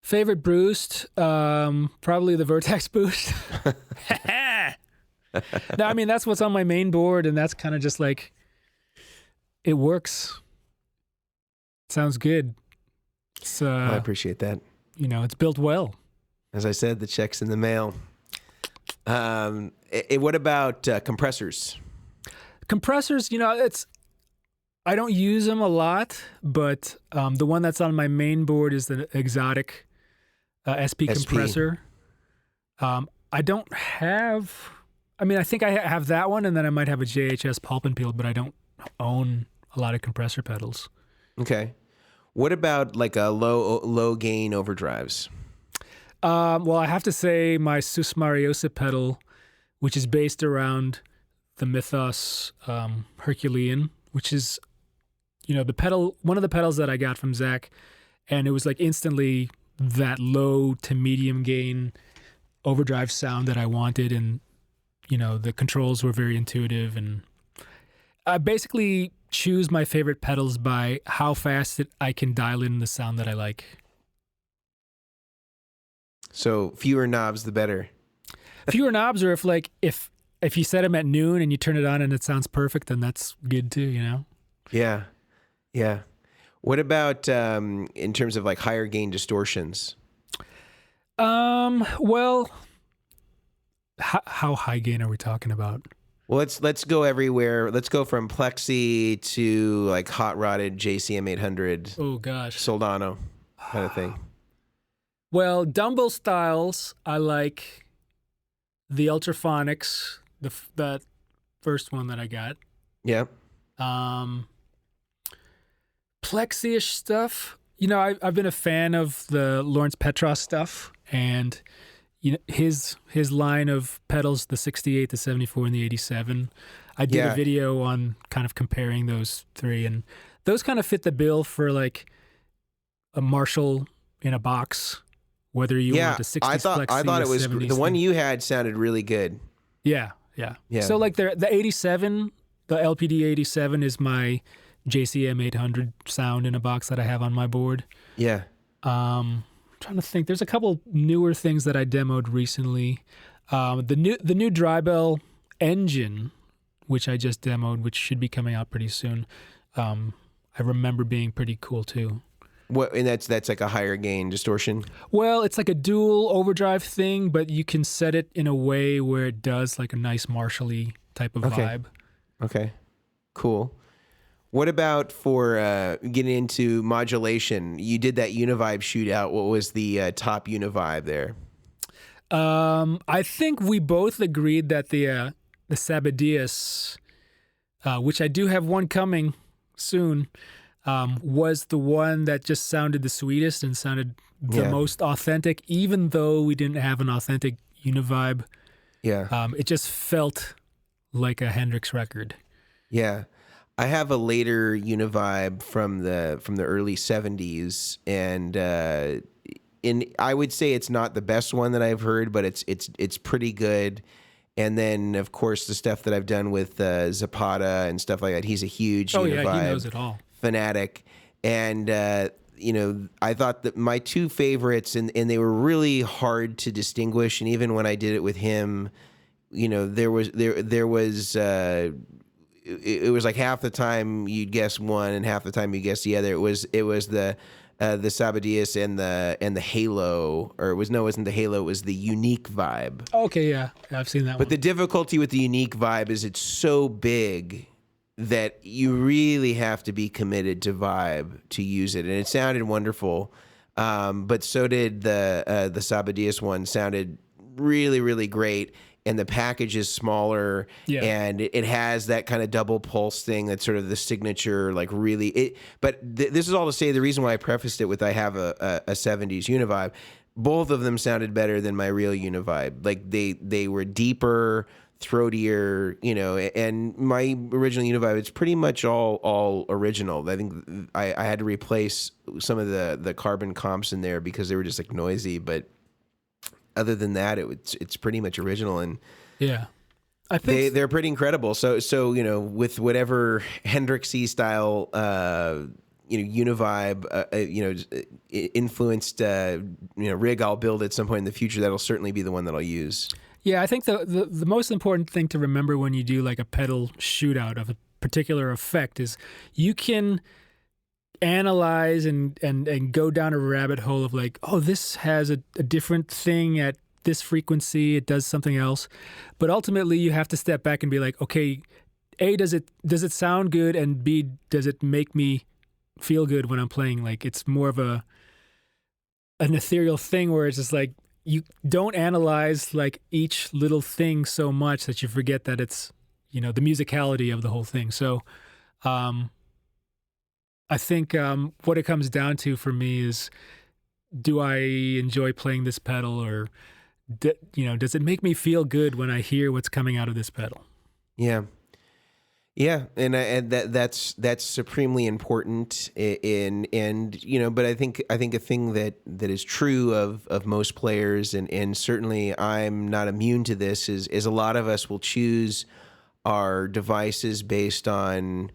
Favorite boost, probably the Vertex boost. No, I mean that's what's on my main board, and that's kind of just like it works. Sounds good. I appreciate that. It's built well. As I said, the check's in the mail. What about compressors? Compressors, I don't use them a lot, but the one that's on my main board is the Exotic SP compressor. I don't have... I think I have that one, and then I might have a JHS Pulp and Peel, but I don't own a lot of compressor pedals. Okay. What about like a low gain overdrives? Well, I have to say my Sus Mariosa pedal, which is based around the Mythos Herculean, which is, the pedal, one of the pedals that I got from Zach, and it was like instantly that low to medium gain overdrive sound that I wanted, and the controls were very intuitive, and I basically choose my favorite pedals by how fast I can dial in the sound that I like. So fewer knobs, the better. Fewer knobs, or if you set them at noon and you turn it on and it sounds perfect, then that's good too, Yeah. What about in terms of like higher gain distortions? Well, how high gain are we talking about? Well, let's go everywhere. Let's go from Plexi to like hot rodded JCM 800. Oh gosh, Soldano kind of thing. Well, Dumble styles, I like the Ultraphonics, that first one that I got. Yeah. Plexi-ish stuff. I've been a fan of the Lawrence Petros stuff, and his line of pedals, the 68, the 74, and the 87. I did a video on kind of comparing those three, and those kind of fit the bill for like a Marshall in a box. Whether you want a 60s Plexi, I thought it was the one thing. you had sounded really good. Yeah. So like the 87, the LPD 87 is my JCM 800 sound in a box that I have on my board. Yeah. I'm trying to think. There's a couple newer things that I demoed recently. The new I remember being pretty cool too. What? And that's like a higher gain distortion? Well, it's like a dual overdrive thing, but you can set it in a way where it does like a nice Marshall-y type of vibe. Okay, cool. What about for getting into modulation? You did that Univibe shootout. What was the top Univibe there? I think we both agreed that the Sabadius, which I do have one coming soon, was the one that just sounded the sweetest and sounded the most authentic, even though we didn't have an authentic Univibe. Yeah. It just felt like a Hendrix record. Yeah. I have a later Univibe from the early 70s, and I would say it's not the best one that I've heard, but it's pretty good. And then, of course, the stuff that I've done with Zapata and stuff like that. He's a huge Univibe he knows it all. fanatic. And, I thought that my two favorites, and they were really hard to distinguish. And even when I did it with him, there was it was like half the time you'd guess one and half the time you guess the other. It was the Sabadius and the Halo, or it wasn't the Halo, it was the Unique Vibe. Okay, yeah, I've seen that one. But the difficulty with the Unique Vibe is it's so big that you really have to be committed to vibe to use it. And it sounded wonderful, but so did the Sabadius one. Sounded really, really great. And the package is smaller, and it has that kind of double pulse thing that's sort of the signature, like really. This is all to say the reason why I prefaced it with I have a 70s Univibe. Both of them sounded better than my real Univibe. Like they were deeper, throatier, and my original Univibe, it's pretty much all original. I think I had to replace some of the carbon comps in there because they were just like noisy, but other than that, it's pretty much original, and I think they're pretty incredible. So with whatever Hendrixy style, Univibe, influenced, rig I'll build at some point in the future, that'll certainly be the one that I'll use. Yeah, I think the most important thing to remember when you do like a pedal shootout of a particular effect is you can analyze and go down a rabbit hole of like, oh, this has a different thing at this frequency, it does something else. But ultimately you have to step back and be like, okay, A, does it sound good, and B, does it make me feel good when I'm playing? Like, it's more of an ethereal thing where it's just like you don't analyze like each little thing so much that you forget that it's the musicality of the whole thing. So I think what it comes down to for me is, do I enjoy playing this pedal, or does it make me feel good when I hear what's coming out of this pedal? Yeah, and that's supremely important. But I think a thing that is true of most players, and certainly I'm not immune to this, is a lot of us will choose our devices based on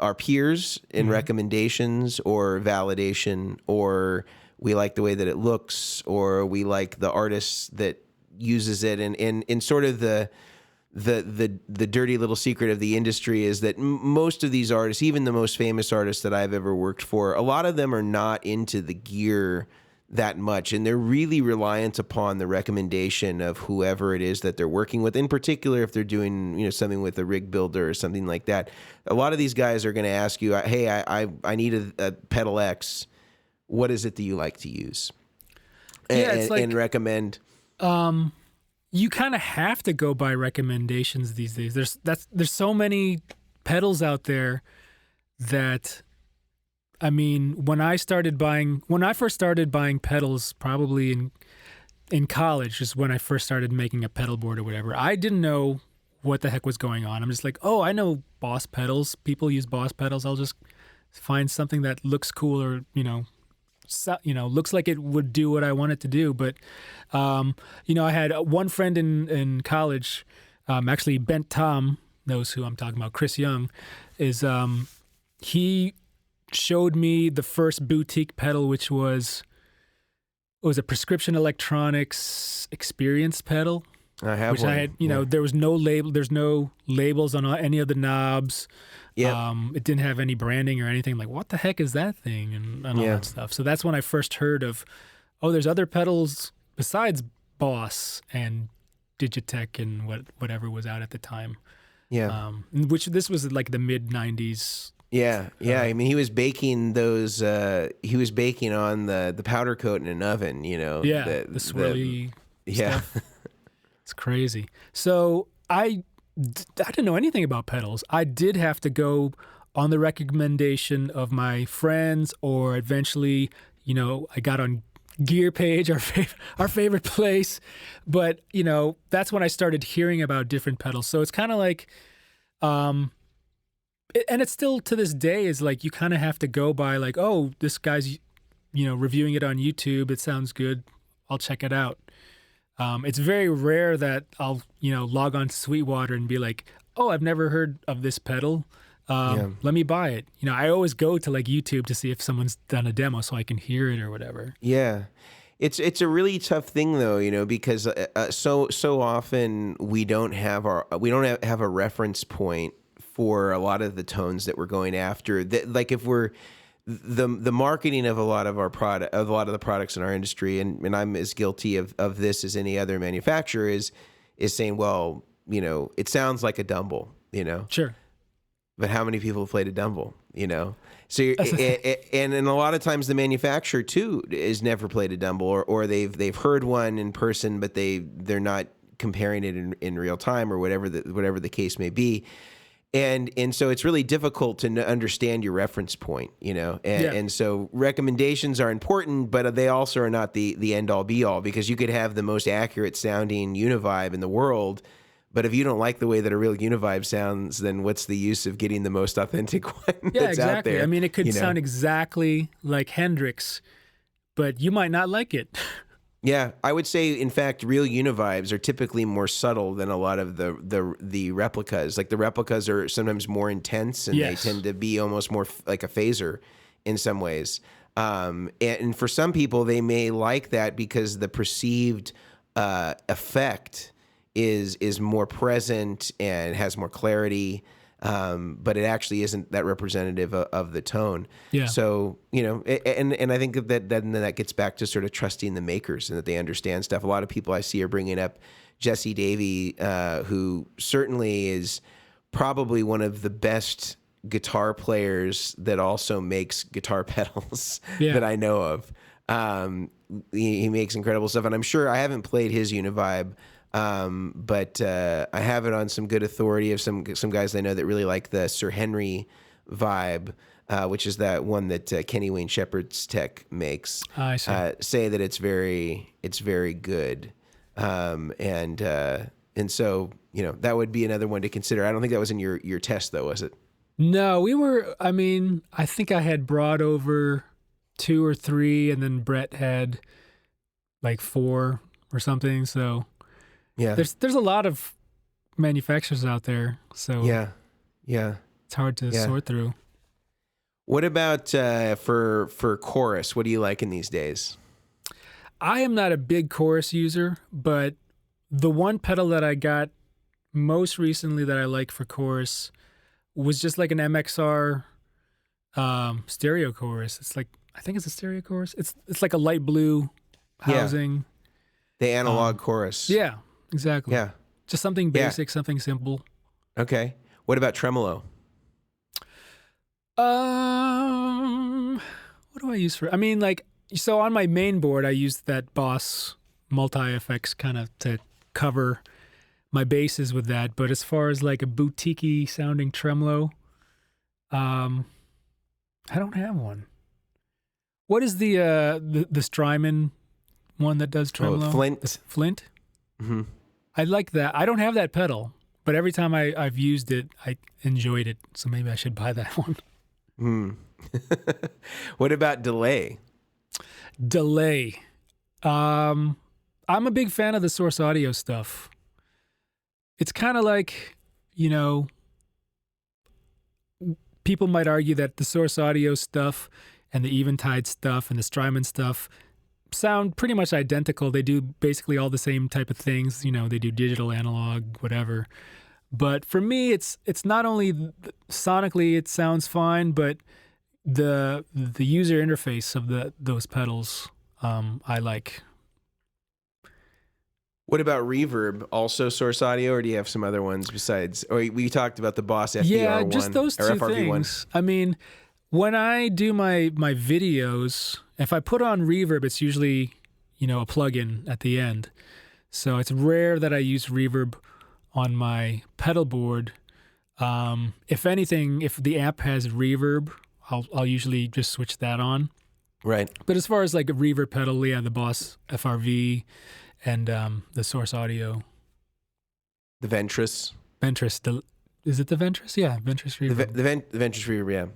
our peers in recommendations or validation, or we like the way that it looks, or we like the artist that uses it. And in sort of the dirty little secret of the industry is that most of these artists, even the most famous artists that I've ever worked for, a lot of them are not into the gear that much, and they're really reliant upon the recommendation of whoever it is that they're working with. In particular, if they're doing something with a rig builder or something like that, a lot of these guys are going to ask you, "Hey, I need a pedal X. What is it that you like to use?" And recommend. You kind of have to go by recommendations these days. There's so many pedals out there that. I mean, when I first started buying pedals, probably in college, is when I first started making a pedal board or whatever. I didn't know what the heck was going on. I'm just like, oh, I know Boss pedals. People use Boss pedals. I'll just find something that looks cool, or looks like it would do what I want it to do. But I had one friend in college, actually Bent Tom knows who I'm talking about. Chris Young is he showed me the first boutique pedal, which was a Prescription Electronics Experience pedal. I have which one. I had, there was no label. There's no labels on any of the knobs. Yeah. It didn't have any branding or anything. Like, what the heck is that thing? And all that stuff. So that's when I first heard of, there's other pedals besides Boss and Digitech and whatever was out at the time. Yeah. Which this was like the mid 90s. Yeah. I mean, he was baking those. He was baking on the powder coat in an oven. Yeah. The swirly stuff. Yeah. It's crazy. So I didn't know anything about pedals. I did have to go on the recommendation of my friends, or eventually, I got on Gear Page, our favorite place. But, that's when I started hearing about different pedals. So it's kind of like, and it's still to this day is like, you kind of have to go by like, oh, this guy's, reviewing it on YouTube. It sounds good. I'll check it out. It's very rare that I'll, log on to Sweetwater and be like, oh, I've never heard of this pedal. Let me buy it. I always go to like YouTube to see if someone's done a demo so I can hear it or whatever. Yeah. It's a really tough thing though, because so often we don't have have a reference point for a lot of the tones that we're going after. Like if we're the marketing of a lot of the products in our industry, and I'm as guilty of this as any other manufacturer is saying, well, it sounds like a Dumble, Sure. But how many people have played a Dumble, So and a lot of times the manufacturer too has never played a Dumble, or they've heard one in person, but they're not comparing it in real time or whatever the case may be. And so it's really difficult to understand your reference point, and so recommendations are important, but they also are not the end all be all, because you could have the most accurate sounding Univibe in the world, but if you don't like the way that a real Univibe sounds, then what's the use of getting the most authentic one that's exactly. out there? I mean, it could sound exactly like Hendrix, but you might not like it. Yeah, I would say, in fact, real Univibes are typically more subtle than a lot of the replicas. Like the replicas are sometimes more intense, and they tend to be almost more like a phaser in some ways. And for some people, they may like that because the perceived effect is more present and has more clarity. But it actually isn't that representative of the tone. Yeah. So, and I think that gets back to sort of trusting the makers and that they understand stuff. A lot of people I see are bringing up Jesse Davey, who certainly is probably one of the best guitar players that also makes guitar pedals that I know of. He makes incredible stuff, and I'm sure I haven't played his Univibe, but I have it on some good authority of some guys I know that really like the Sir Henry vibe, which is that one that Kenny Wayne Shepherd's Tech makes. I see. Say that it's very good, and so that would be another one to consider. I don't think that was in your test though, was it? No, we were. I mean, I think I had brought over 2 or 3, and then Brett had like 4 or something. So yeah, there's a lot of manufacturers out there. So yeah, it's hard to sort through. What about for chorus? What do you like in these days? I am not a big chorus user, but the one pedal that I got most recently that I like for chorus was just like an MXR stereo chorus. It's like, I think it's a stereo chorus. It's like a light blue housing. The analog chorus. Yeah, exactly. Yeah. Just something basic, something simple. Okay. What about tremolo? What do I use for? I mean, like, so on my main board, I used that Boss multi-effects kind of to cover my bases with that. But as far as like a boutique-y sounding tremolo, I don't have one. What is the Strymon one that does tremolo? Oh, Flint. Flint? Mm-hmm. I like that. I don't have that pedal, but every time I've used it, I enjoyed it. So maybe I should buy that one. What about delay? Delay. I'm a big fan of the Source Audio stuff. It's kind of like, people might argue that the Source Audio stuff and the Eventide stuff and the Strymon stuff sound pretty much identical. They do basically all the same type of things. You know, they do digital, analog, whatever. But for me, it's not only sonically it sounds fine, but the user interface of those pedals I like. What about reverb? Also source audio, or do you have some other ones besides? Or we talked about the Boss FDR1. Yeah, just those two things. I mean, when I do my videos, if I put on reverb, it's usually, you know, a plug-in at the end. So it's rare that I use reverb on my pedal board. If anything, if the amp has reverb, I'll usually just switch that on. Right. But as far as like a reverb pedal, yeah, the Boss FRV and the source audio. The Ventris. Is it the Ventris? Yeah, Ventris reverb. The Ventris reverb, yeah.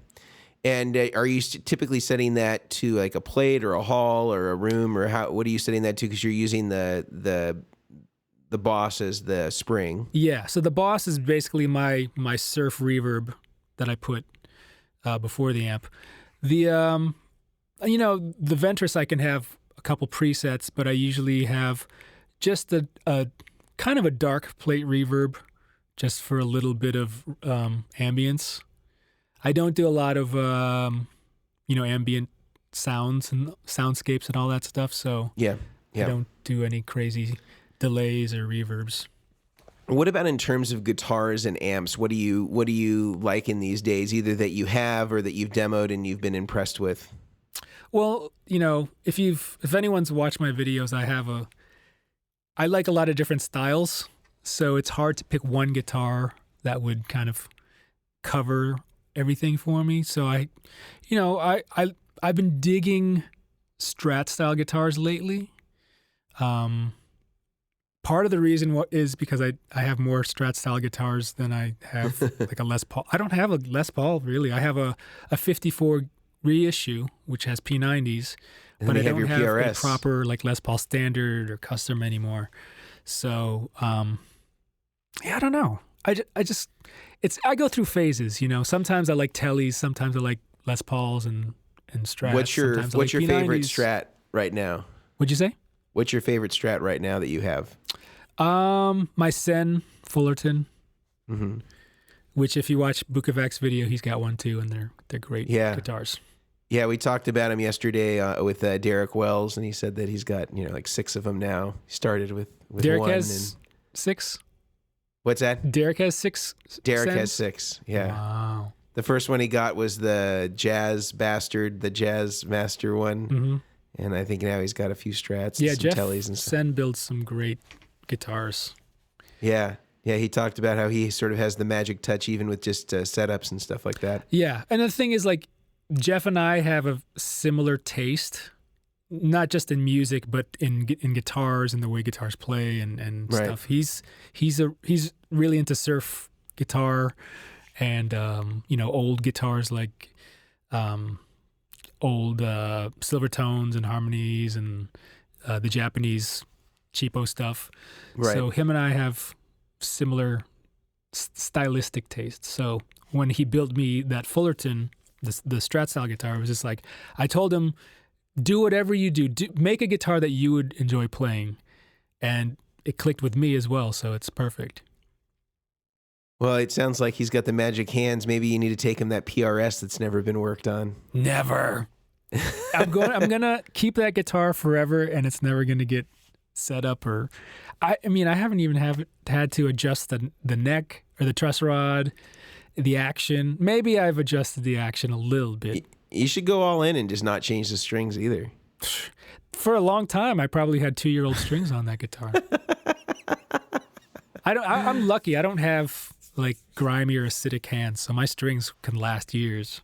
And are you typically setting that to like a plate or a hall or a room, or what are you setting that to? Because you're using the Boss as the spring. Yeah, so the Boss is basically my surf reverb that I put before the amp. The you know, the Ventris I can have a couple presets, but I usually have just a kind of a dark plate reverb just for a little bit of ambience. I don't do a lot of you know, ambient sounds and soundscapes and all that stuff, so yeah. I don't do any crazy delays or reverbs. What about in terms of guitars and amps? What do you like in these days, either that you have or that you've demoed and you've been impressed with? Well, you know, if anyone's watched my videos, I like a lot of different styles, so it's hard to pick one guitar that would kind of cover everything for me. So I've been digging Strat style guitars lately. Part of the reason is because I have more Strat style guitars than I have like a Les Paul. I don't have a Les Paul really. I have a 54 reissue which has P90s, but I don't have a proper like Les Paul standard or custom anymore. So yeah, I don't know. I go through phases, you know. Sometimes I like Tellys, sometimes I like Les Pauls and Strats. What's your favorite Strat right now? What'd you say? What's your favorite Strat right now that you have? My Sen Fullerton. Mm-hmm. Which, if you watch Book of X video, he's got one too, and they're great guitars. Yeah, we talked about him yesterday with Derek Wells, and he said that he's got like 6 of them now. He started with Derek one. Has 6. What's that? Derek has 6. Derek Sens? has 6. Yeah. Wow. The first one he got was the Jazz Bastard, the Jazz Master one. Mm-hmm. And I think now he's got a few Strats, and some Jeff Tellys and stuff. Sen builds some great guitars. Yeah. Yeah, he talked about how he sort of has the magic touch even with just setups and stuff like that. Yeah, and the thing is, like, Jeff and I have a similar taste, not just in music, but in guitars and the way guitars play and right. stuff. He's really into surf guitar and you know, old guitars like old Silvertones and Harmonies and the Japanese cheapo stuff. Right. So him and I have similar stylistic tastes. So when he built me that Fullerton, the Strat style guitar, it was just like, I told him, do whatever you do, make a guitar that you would enjoy playing. And it clicked with me as well, so it's perfect. Well, it sounds like he's got the magic hands. Maybe you need to take him that PRS that's never been worked on. Never. I'm gonna keep that guitar forever, and it's never gonna get set up. Or, I mean, I haven't even had to adjust the neck or the truss rod, the action. Maybe I've adjusted the action a little bit. You should go all in and just not change the strings either. For a long time, I probably had 2-year-old strings on that guitar. I'm lucky. I don't have like grimy or acidic hands, so my strings can last years.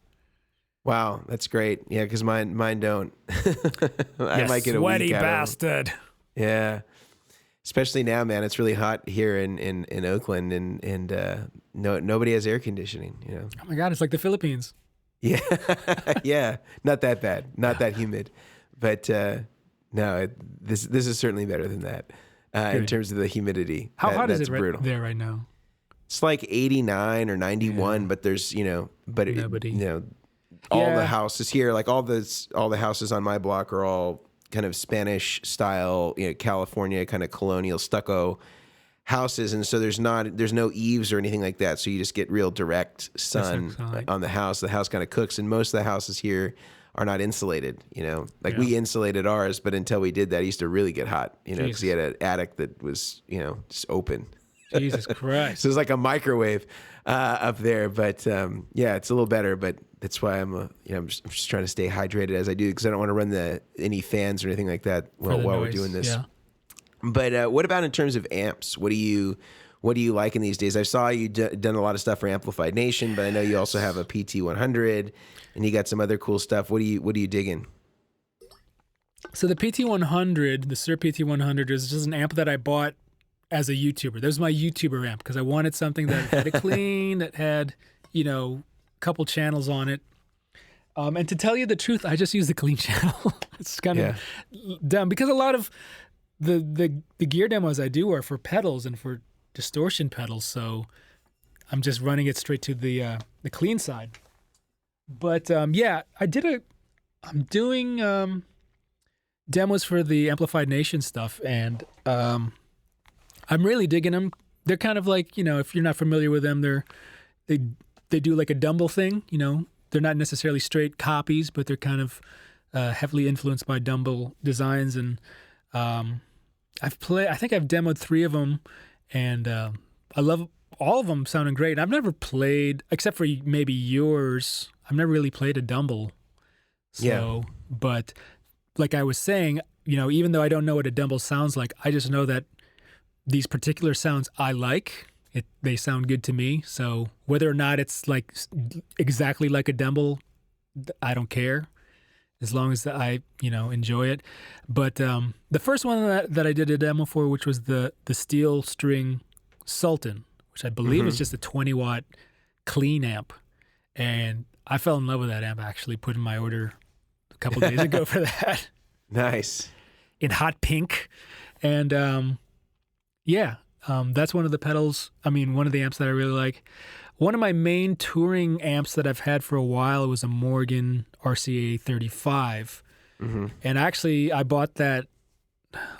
Wow, that's great. Yeah, because mine don't. I might get a sweaty week out bastard. Yeah, especially now, man. It's really hot here in Oakland, and nobody has air conditioning. You know. Oh my God, it's like the Philippines. Yeah, yeah. Not that bad. Not that humid, but no. This is certainly better than that in terms of the humidity. How hot is it brutal. there right now? It's like 89 or 91, but there's nobody. All the houses here, like all the houses on my block are all kind of Spanish style, California kind of colonial stucco houses, and so there's no eaves or anything like that, so you just get real direct sun on the house. The house kind of cooks, and most of the houses here are not insulated. We insulated ours, but until we did that, it used to really get hot. Because we had an attic that was just open. Jesus Christ! So it was like a microwave up there, but it's a little better. But that's why I'm just trying to stay hydrated as I do, because I don't want to run any fans or anything like that while we're doing this. Yeah. But what about in terms of amps? What do you like in these days? I saw you done a lot of stuff for Amplified Nation, but I know you also have a PT100, and you got some other cool stuff. What are you digging? So the PT100, the Sir PT100, is just an amp that I bought as a YouTuber. That was my YouTuber amp because I wanted something that had a clean, that had a couple channels on it. And to tell you the truth, I just use the clean channel. It's kind of dumb because a lot of the gear demos I do are for pedals and for distortion pedals, so I'm just running it straight to the clean side. But I'm doing demos for the Amplified Nation stuff, and I'm really digging them. They're kind of like, if you're not familiar with them, they do like a Dumble thing. They're not necessarily straight copies, but they're kind of heavily influenced by Dumble designs, and I think I've demoed 3 of them, and I love all of them sounding great. I've never played, except for maybe yours, I've never really played a Dumble. But like I was saying, even though I don't know what a Dumble sounds like, I just know that these particular sounds I like. They sound good to me. So whether or not it's like exactly like a Dumble, I don't care, as long as I, enjoy it. But the first one that I did a demo for, which was the Steel String Sultan, which I believe is just a 20-watt clean amp. And I fell in love with that amp, actually, put in my order a couple days ago for that. Nice. In hot pink. And that's one of the pedals, one of the amps that I really like. One of my main touring amps that I've had for a while was a Morgan RCA 35. And actually, I bought that.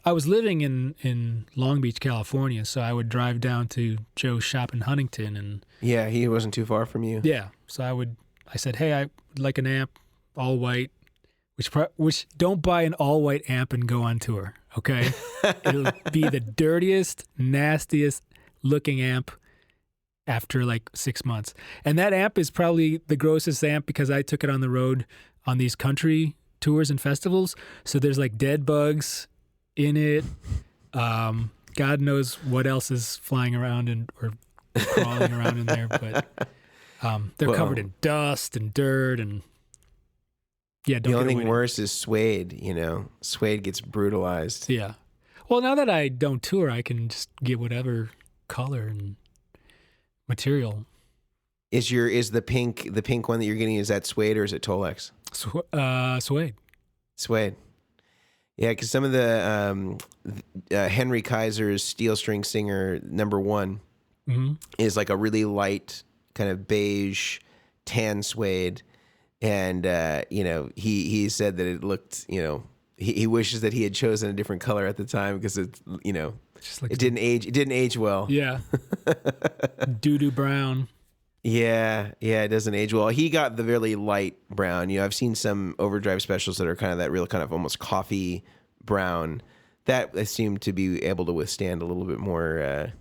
I was living in Long Beach, California, so I would drive down to Joe's shop in Huntington. And yeah, he wasn't too far from you. Yeah, so I said, hey, I would like an amp, all white, which don't buy an all white amp and go on tour, okay? It'll be the dirtiest, nastiest looking amp after like 6 months. And that amp is probably the grossest amp because I took it on the road on these country tours and festivals. So there's like dead bugs in it. God knows what else is flying around or crawling around in there, but they're covered in dust and dirt and the only thing worse is suede. Suede gets brutalized. Yeah. Well, now that I don't tour, I can just get whatever color and material. Is the pink one that you're getting, is that suede or is it Tolex? Suede. Suede. Yeah, because some of the Henry Kaiser's Steel String Singer #1 is like a really light kind of beige tan suede. And, he said that it looked, he wishes that he had chosen a different color at the time because it didn't age well. Yeah. Doo-doo brown. Yeah, it doesn't age well. He got the really light brown. I've seen some Overdrive specials that are kind of that real kind of almost coffee brown. That seemed to be able to withstand a little bit more,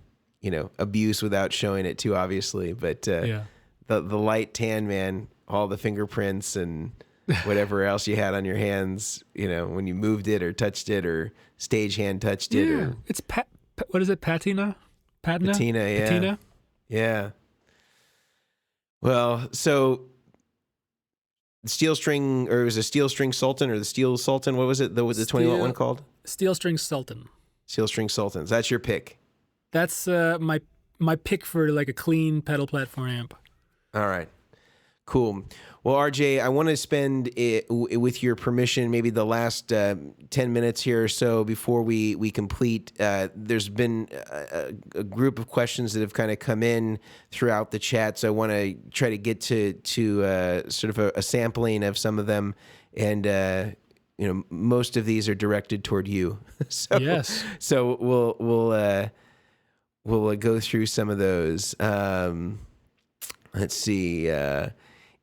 abuse without showing it too obviously. But the light tan, man, all the fingerprints and whatever else you had on your hands, when you moved it or touched it or stagehand touched it. Or it's what is it? Patina, yeah. Patina. Yeah. Well, so Steel String, or it was a Steel String Sultan or the Steel Sultan. What was it? The 20-watt one called? Steel String Sultan. Steel String Sultans. That's your pick. That's my pick for like a clean pedal platform amp. All right. Cool. Well, RJ, I want to spend with your permission, maybe the last 10 minutes here or so before we complete. There's been a group of questions that have kind of come in throughout the chat, so I want to try to get to sort of a sampling of some of them and most of these are directed toward you. So, Yes. So we'll go through some of those. Let's see.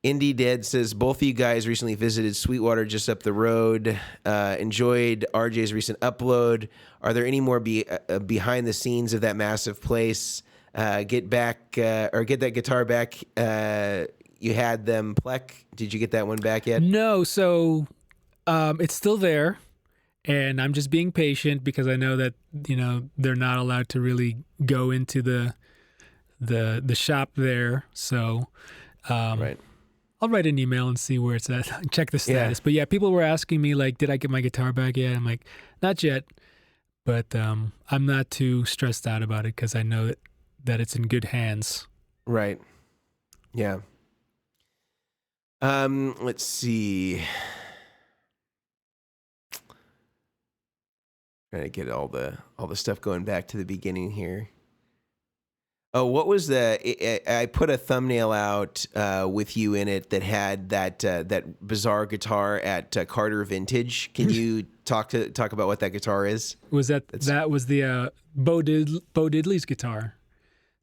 Indie Dead says, both of you guys recently visited Sweetwater just up the road. Enjoyed RJ's recent upload. Are there any more behind the scenes of that massive place? Get that guitar back. You had them Plek. Did you get that one back yet? No. So it's still there. And I'm just being patient because I know that, they're not allowed to really go into the shop there. So Right. I'll write an email and see where it's at. Check the status. Yeah. But yeah, people were asking me, like, did I get my guitar back yet? I'm like, not yet. But I'm not too stressed out about it because I know that it's in good hands. Right. Yeah. Let's see. Trying to get all the stuff going back to the beginning here. Oh, what was I put a thumbnail out with you in it that had that bizarre guitar at Carter Vintage. Can you talk about what that guitar is? Was that was the Bo Diddley's guitar?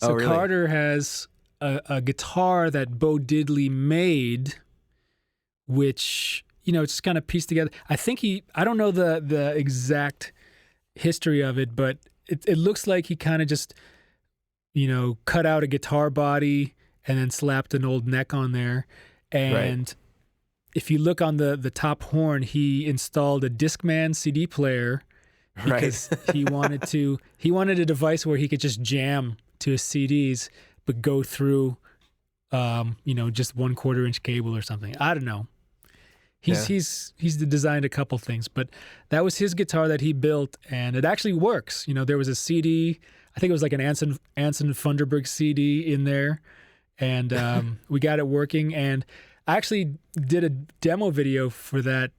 So really? Carter has a guitar that Bo Diddley made, which it's just kind of pieced together. I think I don't know the exact history of it, but it looks like he kind of just cut out a guitar body and then slapped an old neck on there. And if you look on the top horn, he installed a Discman CD player because he wanted a device where he could just jam to his CDs, but go through, just 1/4-inch cable or something. I don't know. He's designed a couple things, but that was his guitar that he built, and it actually works. There was a CD. I think it was like an Anson Funderburg CD in there, and we got it working. And I actually did a demo video for that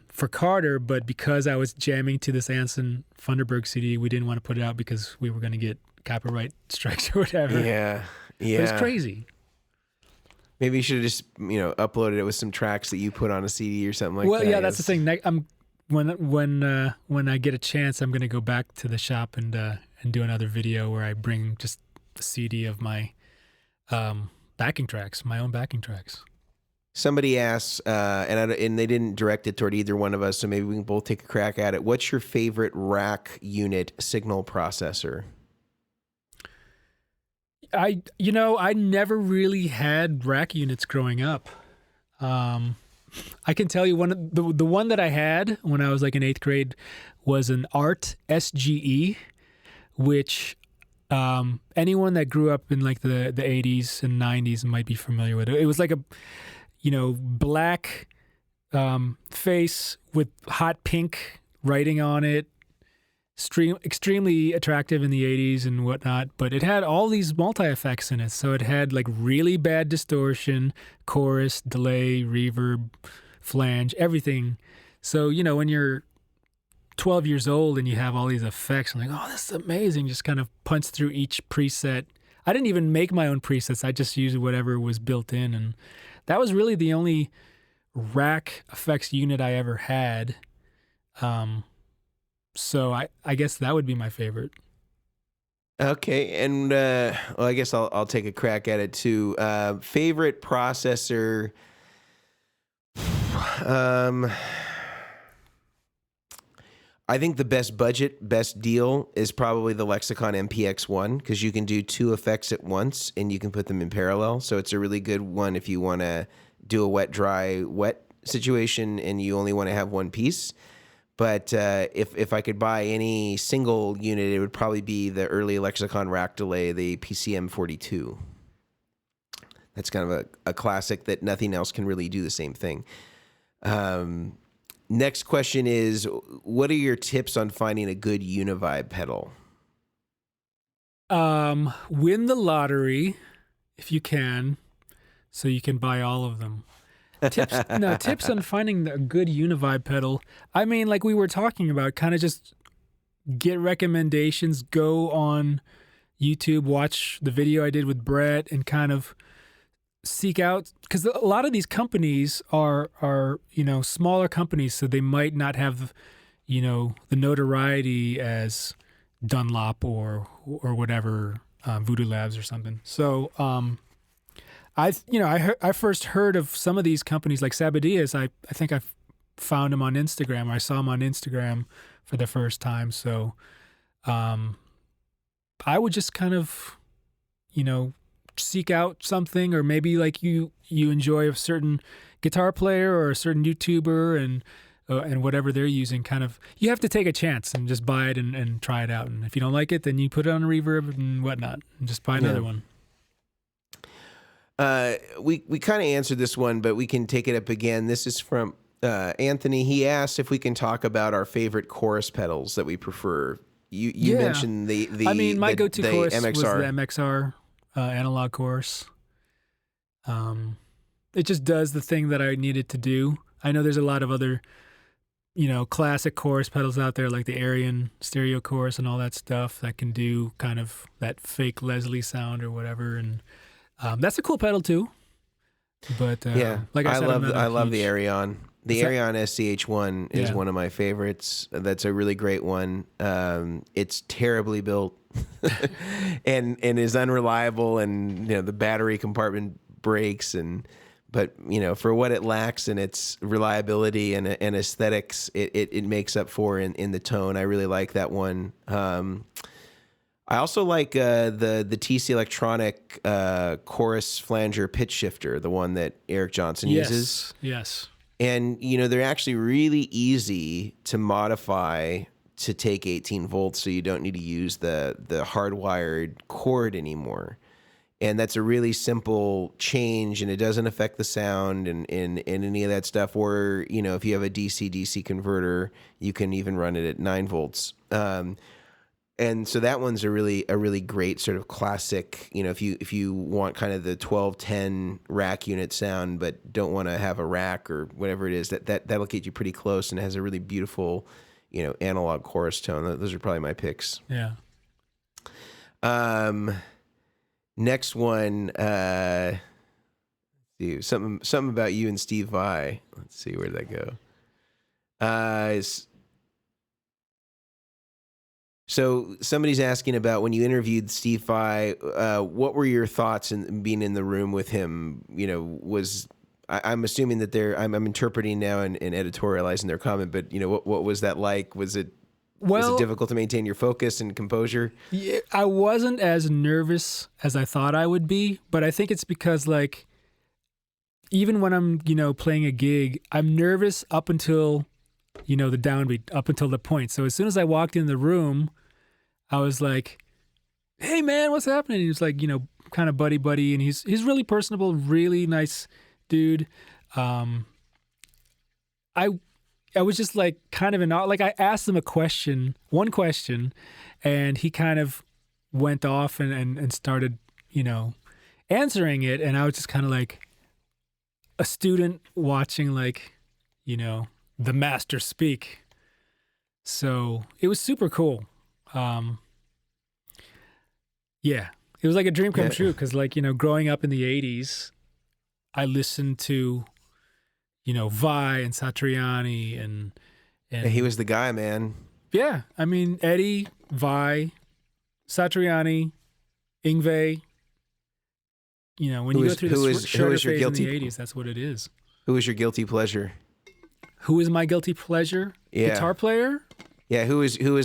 for Carter, but because I was jamming to this Anson Funderburg CD, we didn't want to put it out because we were going to get copyright strikes or whatever. Yeah. But it's crazy. Maybe you should have just uploaded it with some tracks that you put on a CD or something like that. Well, yeah, that's the thing. When I get a chance, I'm going to go back to the shop and do another video where I bring just a CD of my backing tracks, my own backing tracks. Somebody asks, and they didn't direct it toward either one of us, so maybe we can both take a crack at it. What's your favorite rack unit signal processor? I never really had rack units growing up. I can tell you the one that I had when I was like in 8th grade was an Art SGE, which anyone that grew up in like the 80s and 90s might be familiar with it. It was like a black face with hot pink writing on it. Extremely attractive in the 80s and whatnot, but it had all these multi-effects in it. So it had like really bad distortion, chorus, delay, reverb, flange, everything. So, when you're 12 years old and you have all these effects, I'm like, oh, this is amazing. Just kind of punch through each preset. I didn't even make my own presets. I just used whatever was built in. And that was really the only rack effects unit I ever had. So I guess that would be my favorite. Okay, and I guess I'll take a crack at it too. Favorite processor. I think the best deal is probably the Lexicon MPX1 because you can do 2 effects at once and you can put them in parallel. So it's a really good one if you want to do a wet, dry, wet situation and you only want to have one piece. But if I could buy any single unit, it would probably be the early Lexicon rack delay, the PCM42. That's kind of a classic that nothing else can really do the same thing. Next question is, what are your tips on finding a good Univibe pedal? Win the lottery if you can, so you can buy all of them. Tips on finding a good Univibe pedal. I mean, like we were talking about, kind of just get recommendations, go on YouTube, watch the video I did with Brett, and kind of seek out, because a lot of these companies are smaller companies, so they might not have the notoriety as Dunlop or whatever, Voodoo Labs or something. So I first heard of some of these companies like Sabadias. I think I found him on Instagram. I saw him on Instagram for the first time. So I would just kind of seek out something, or maybe like you enjoy a certain guitar player or a certain YouTuber and whatever they're using, kind of, you have to take a chance and just buy it and try it out. And if you don't like it, then you put it on a reverb and whatnot and just buy another one. We kind of answered this one, but we can take it up again. This is from Anthony. He asked if we can talk about our favorite chorus pedals that we prefer. You mentioned my go-to chorus MXR. was the MXR analog chorus. It just does the thing that I needed to do. I know there's a lot of other, classic chorus pedals out there, like the Arian stereo chorus and all that stuff that can do kind of that fake Leslie sound or whatever, and that's a cool pedal too. But like I said, I love the Arion. The Arion SCH1 is one of my favorites. That's a really great one. It's terribly built and is unreliable, and the battery compartment breaks, but for what it lacks in its reliability and aesthetics, it makes up for in the tone. I really like that one. I also like the TC Electronic chorus flanger pitch shifter, the one that Eric Johnson uses. Yes. And, they're actually really easy to modify to take 18 volts, so you don't need to use the hardwired cord anymore. And that's a really simple change, and it doesn't affect the sound and any of that stuff. Or, if you have a DC-DC converter, you can even run it at 9 volts. And so that one's a really great sort of classic, if you want kind of the 1210 rack unit sound, but don't want to have a rack or whatever it is, that'll get you pretty close, and it has a really beautiful, analog chorus tone. Those are probably my picks. Yeah. Next one, something about you and Steve Vai. Let's see, where did that go? So somebody's asking about when you interviewed Steve Vai, what were your thoughts in being in the room with him? I'm assuming that I'm interpreting now and editorializing their comment, but what was that like? Was it difficult to maintain your focus and composure? Yeah, I wasn't as nervous as I thought I would be, but I think it's because even when I'm playing a gig, I'm nervous up until the downbeat, up until the point. So as soon as I walked in the room, I was like, "Hey man, what's happening?" He was like, kind of buddy, and he's really personable, really nice dude. I was just kind of in awe. I asked him one question, and he kind of went off and started, answering it, and I was just kind of like a student watching the master speak. So it was super cool. It was like a dream come true, because growing up in the 80s, I listened to Vai and Satriani and he was the guy, man. Yeah, I mean Eddie, Vai, Satriani, Yngwie. When you go through the shredder phase in the 80s, that's what it is. Who was your guilty pleasure? Who is my guilty pleasure? Yeah. Guitar player? Yeah, who is your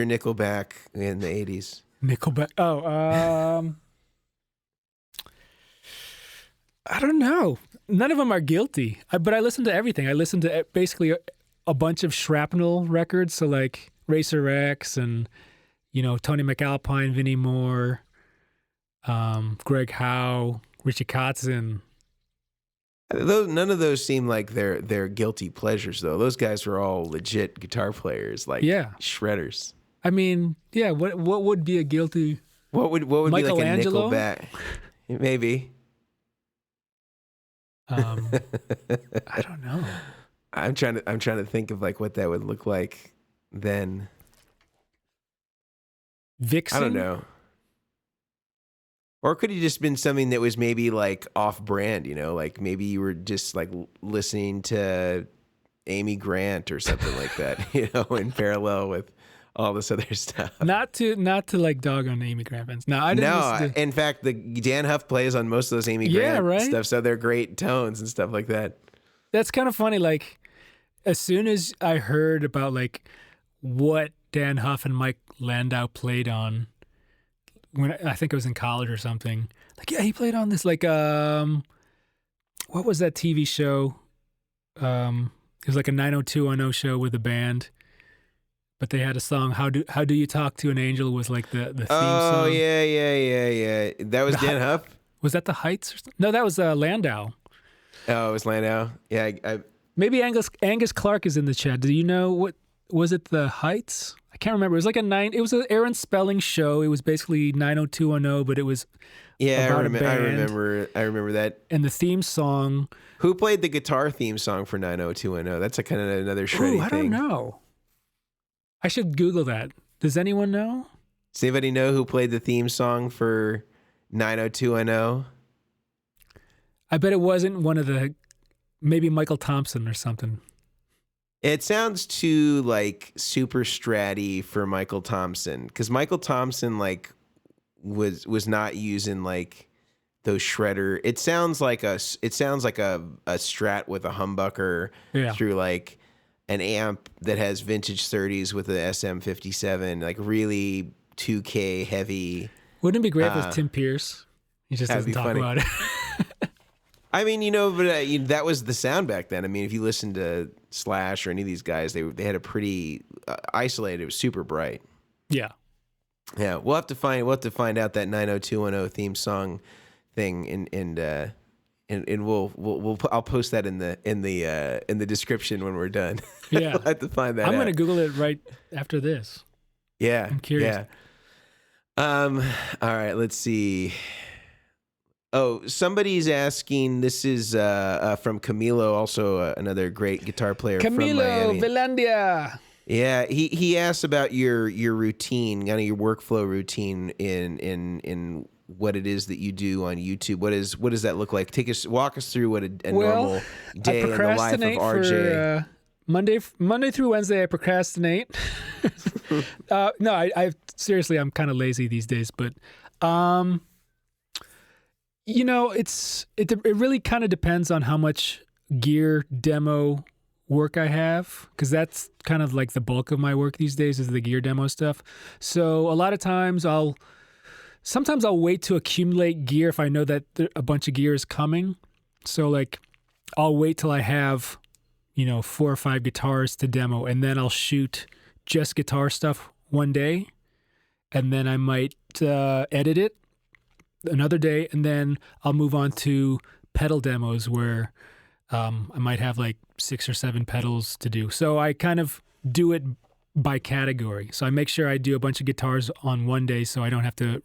Nickelback in the 80s? Nickelback. Oh, I don't know. None of them are guilty. But I listen to everything. I listen to basically a bunch of Shrapnel records, so Racer X and Tony McAlpine, Vinnie Moore, Greg Howe, Richie Kotzen. None of those seem like they're guilty pleasures, though. Those guys were all legit guitar players, shredders. I mean, yeah. What would be a guilty? What would be like a Nickelback? Maybe. I don't know. I'm trying to think of what that would look like then. Vixen? I don't know. Or could have just been something that was maybe like off brand, like maybe you were just like listening to Amy Grant or something like that, in parallel with all this other stuff. Not to like dog on Amy Grant fans. No, I didn't listen to... In fact, the Dan Huff plays on most of those Amy Grant stuff, so they're great tones and stuff like that. That's kind of funny. Like, as soon as I heard about like what Dan Huff and Mike Landau played on, when I think it was in college or something, like, yeah, he played on this, like, what was that TV show? It was like a 90210 show with a band, but they had a song, How Do You Talk to an Angel, was like the theme song. Oh, yeah. That was Dan Huff? Was that the Heights or something? No, that was Landau. Oh, it was Landau? Yeah. Maybe Angus Clark is in the chat. Do you know what, was it the Heights? I can't remember. It was like it was an Aaron Spelling show. It was basically 90210, but it was about a band. I remember that. And the theme song. Who played the guitar theme song for 90210? That's a kind of another shreddy thing. I don't know. I should Google that. Does anyone know? Does anybody know who played the theme song for 90210? I bet it wasn't one of maybe Michael Thompson or something. It sounds too like super stratty for Michael Thompson, because Michael Thompson like was not using like those shredder. It sounds like a Strat with a humbucker through like an amp that has vintage 30s with a SM57, like really 2K heavy. Wouldn't it be great with Tim Pierce? He just doesn't talk about it. I mean, but that was the sound back then. I mean, if you listen to Slash or any of these guys, they had a pretty isolated. It was super bright. Yeah. Yeah, we'll have to find out that 90210 theme song thing, and I'll post that in the description when we're done. Yeah, we'll have to find that. I'm going to Google it right after this. Yeah, I'm curious. Yeah. All right, let's see. Oh, somebody's asking. This is from Camilo, also another great guitar player from Miami. Camilo Velandia. Yeah, he asked about your routine, kind of your workflow routine in what it is that you do on YouTube. What does that look like? Walk us through what a normal day in the life of RJ. For, Monday through Wednesday, I procrastinate. No, I seriously, I'm kind of lazy these days, but it really kind of depends on how much gear demo work I have, because that's kind of like the bulk of my work these days is the gear demo stuff. So a lot of times sometimes I'll wait to accumulate gear if I know that a bunch of gear is coming. So like I'll wait till I have 4 or 5 guitars to demo, and then I'll shoot just guitar stuff one day, and then I might edit it another day, and then I'll move on to pedal demos where I might have like 6 or 7 pedals to do. So I kind of do it by category. So I make sure I do a bunch of guitars on one day so I don't have to,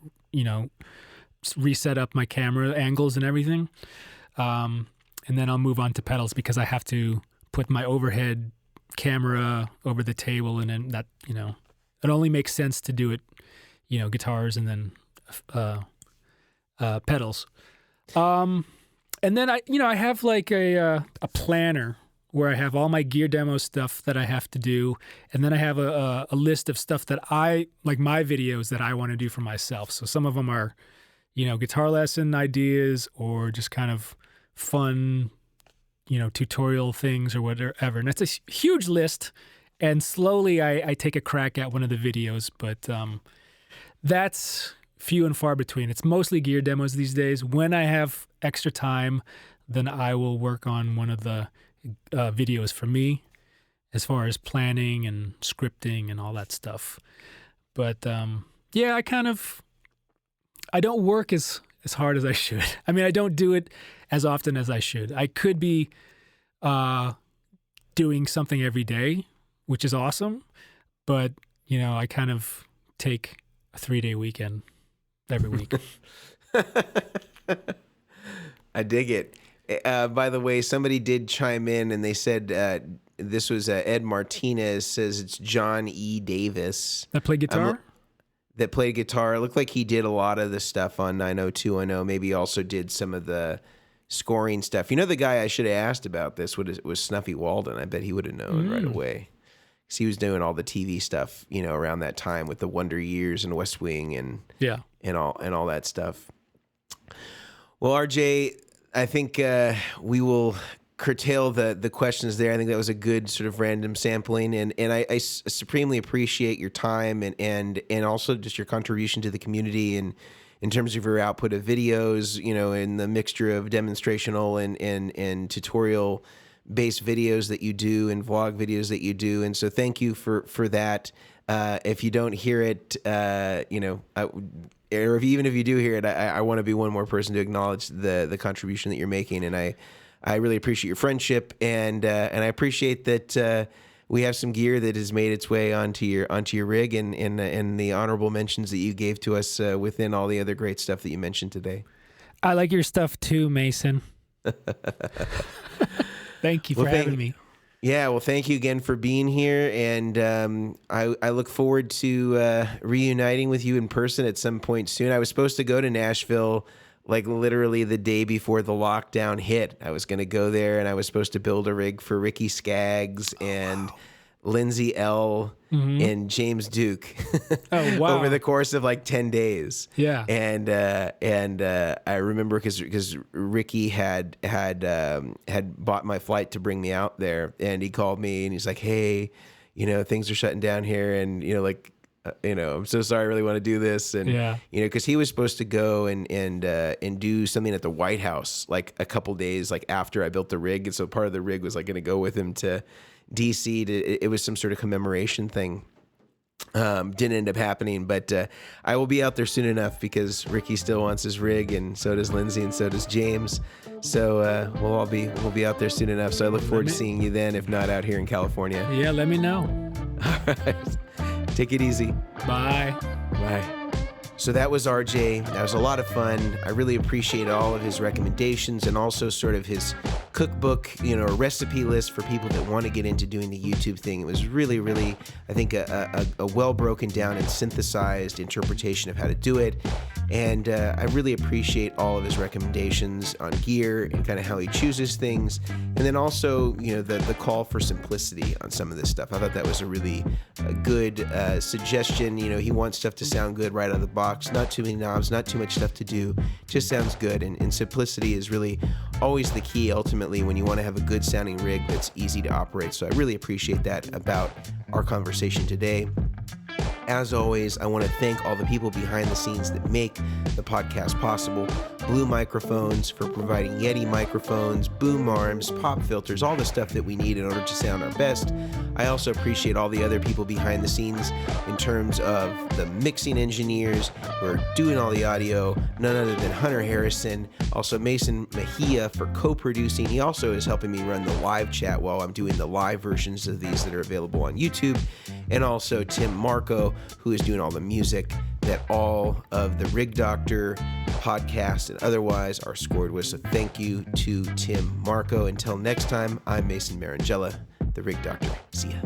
reset up my camera angles and everything. And then I'll move on to pedals because I have to put my overhead camera over the table, and then that, it only makes sense to do it, guitars and then pedals. And then I have like a planner where I have all my gear demo stuff that I have to do, and then I have a list of stuff that I like, my videos that I want to do for myself. So some of them are, guitar lesson ideas or just kind of fun, tutorial things or whatever. And it's a huge list, and slowly I take a crack at one of the videos, but that's few and far between. It's mostly gear demos these days. When I have extra time, then I will work on one of the videos for me as far as planning and scripting and all that stuff. But yeah, I don't work as hard as I should. I mean, I don't do it as often as I should. I could be doing something every day, which is awesome, but I kind of take a 3-day weekend every week. I dig it. By the way, somebody did chime in and they said this was Ed Martinez says it's John E. Davis. That play guitar? that played guitar. It looked like he did a lot of the stuff on 90210. Maybe he also did some of the scoring stuff. You know, the guy I should have asked about this was Snuffy Walden. I bet he would have known right away. Because he was doing all the TV stuff, you know, around that time with the Wonder Years and West Wing and all that stuff. Well, RJ, I think we will curtail the questions there. I think that was a good sort of random sampling, and I supremely appreciate your time and also just your contribution to the community and in terms of your output of videos, you know, and the mixture of demonstrational and tutorial based videos that you do and vlog videos that you do. And so thank you for that. If you don't hear it, you know, or even if you do hear it, I want to be one more person to acknowledge the contribution that you're making. And I really appreciate your friendship, and I appreciate that we have some gear that has made its way onto your rig, and the honorable mentions that you gave to us within all the other great stuff that you mentioned today. I like your stuff too, Mason. Thank you for having me. Yeah, well, thank you again for being here, and I look forward to reuniting with you in person at some point soon. I was supposed to go to Nashville like literally the day before the lockdown hit. I was going to go there, and I was supposed to build a rig for Ricky Skaggs and Lindsay L. and James Duke over the course of like 10 days. Yeah. And I remember because Ricky had bought my flight to bring me out there, and he called me and he's like, hey, you know, things are shutting down here, and, you know, like, you know, I'm so sorry, I really want to do this. And, you know, because he was supposed to go and do something at the White House like a couple days like after I built the rig. And so part of the rig was like going to go with him to DC. It was some sort of commemoration thing. Didn't end up happening, but I will be out there soon enough because Ricky still wants his rig, and so does Lindsay, and so does James. So we'll be out there soon enough. So I look forward to seeing you then, if not out here in California. Yeah, let me know. All right. Take it easy. Bye. Bye. So that was RJ. That was a lot of fun. I really appreciate all of his recommendations and also sort of his cookbook, you know, a recipe list for people that want to get into doing the YouTube thing. It was really, really, I think, a well broken down and synthesized interpretation of how to do it. And I really appreciate all of his recommendations on gear and kind of how he chooses things. And then also, you know, the call for simplicity on some of this stuff. I thought that was a really good suggestion. You know, he wants stuff to sound good right out of the box. Not too many knobs, not too much stuff to do. Just sounds good. And simplicity is really always the key, ultimately, when you want to have a good sounding rig that's easy to operate. So I really appreciate that about our conversation today. As always, I want to thank all the people behind the scenes that make the podcast possible. Blue Microphones for providing Yeti microphones, boom arms, pop filters, all the stuff that we need in order to sound our best. I also appreciate all the other people behind the scenes in terms of the mixing engineers who are doing all the audio, none other than Hunter Harrison. Also Mason Mejia for co-producing. He also is helping me run the live chat while I'm doing the live versions of these that are available on YouTube. And also Tim Marco, who is doing all the music that all of the Rig Doctor podcast and otherwise are scored with. So thank you to Tim Marco. Until next time, I'm Mason Marangella, the Rig Doctor. See ya.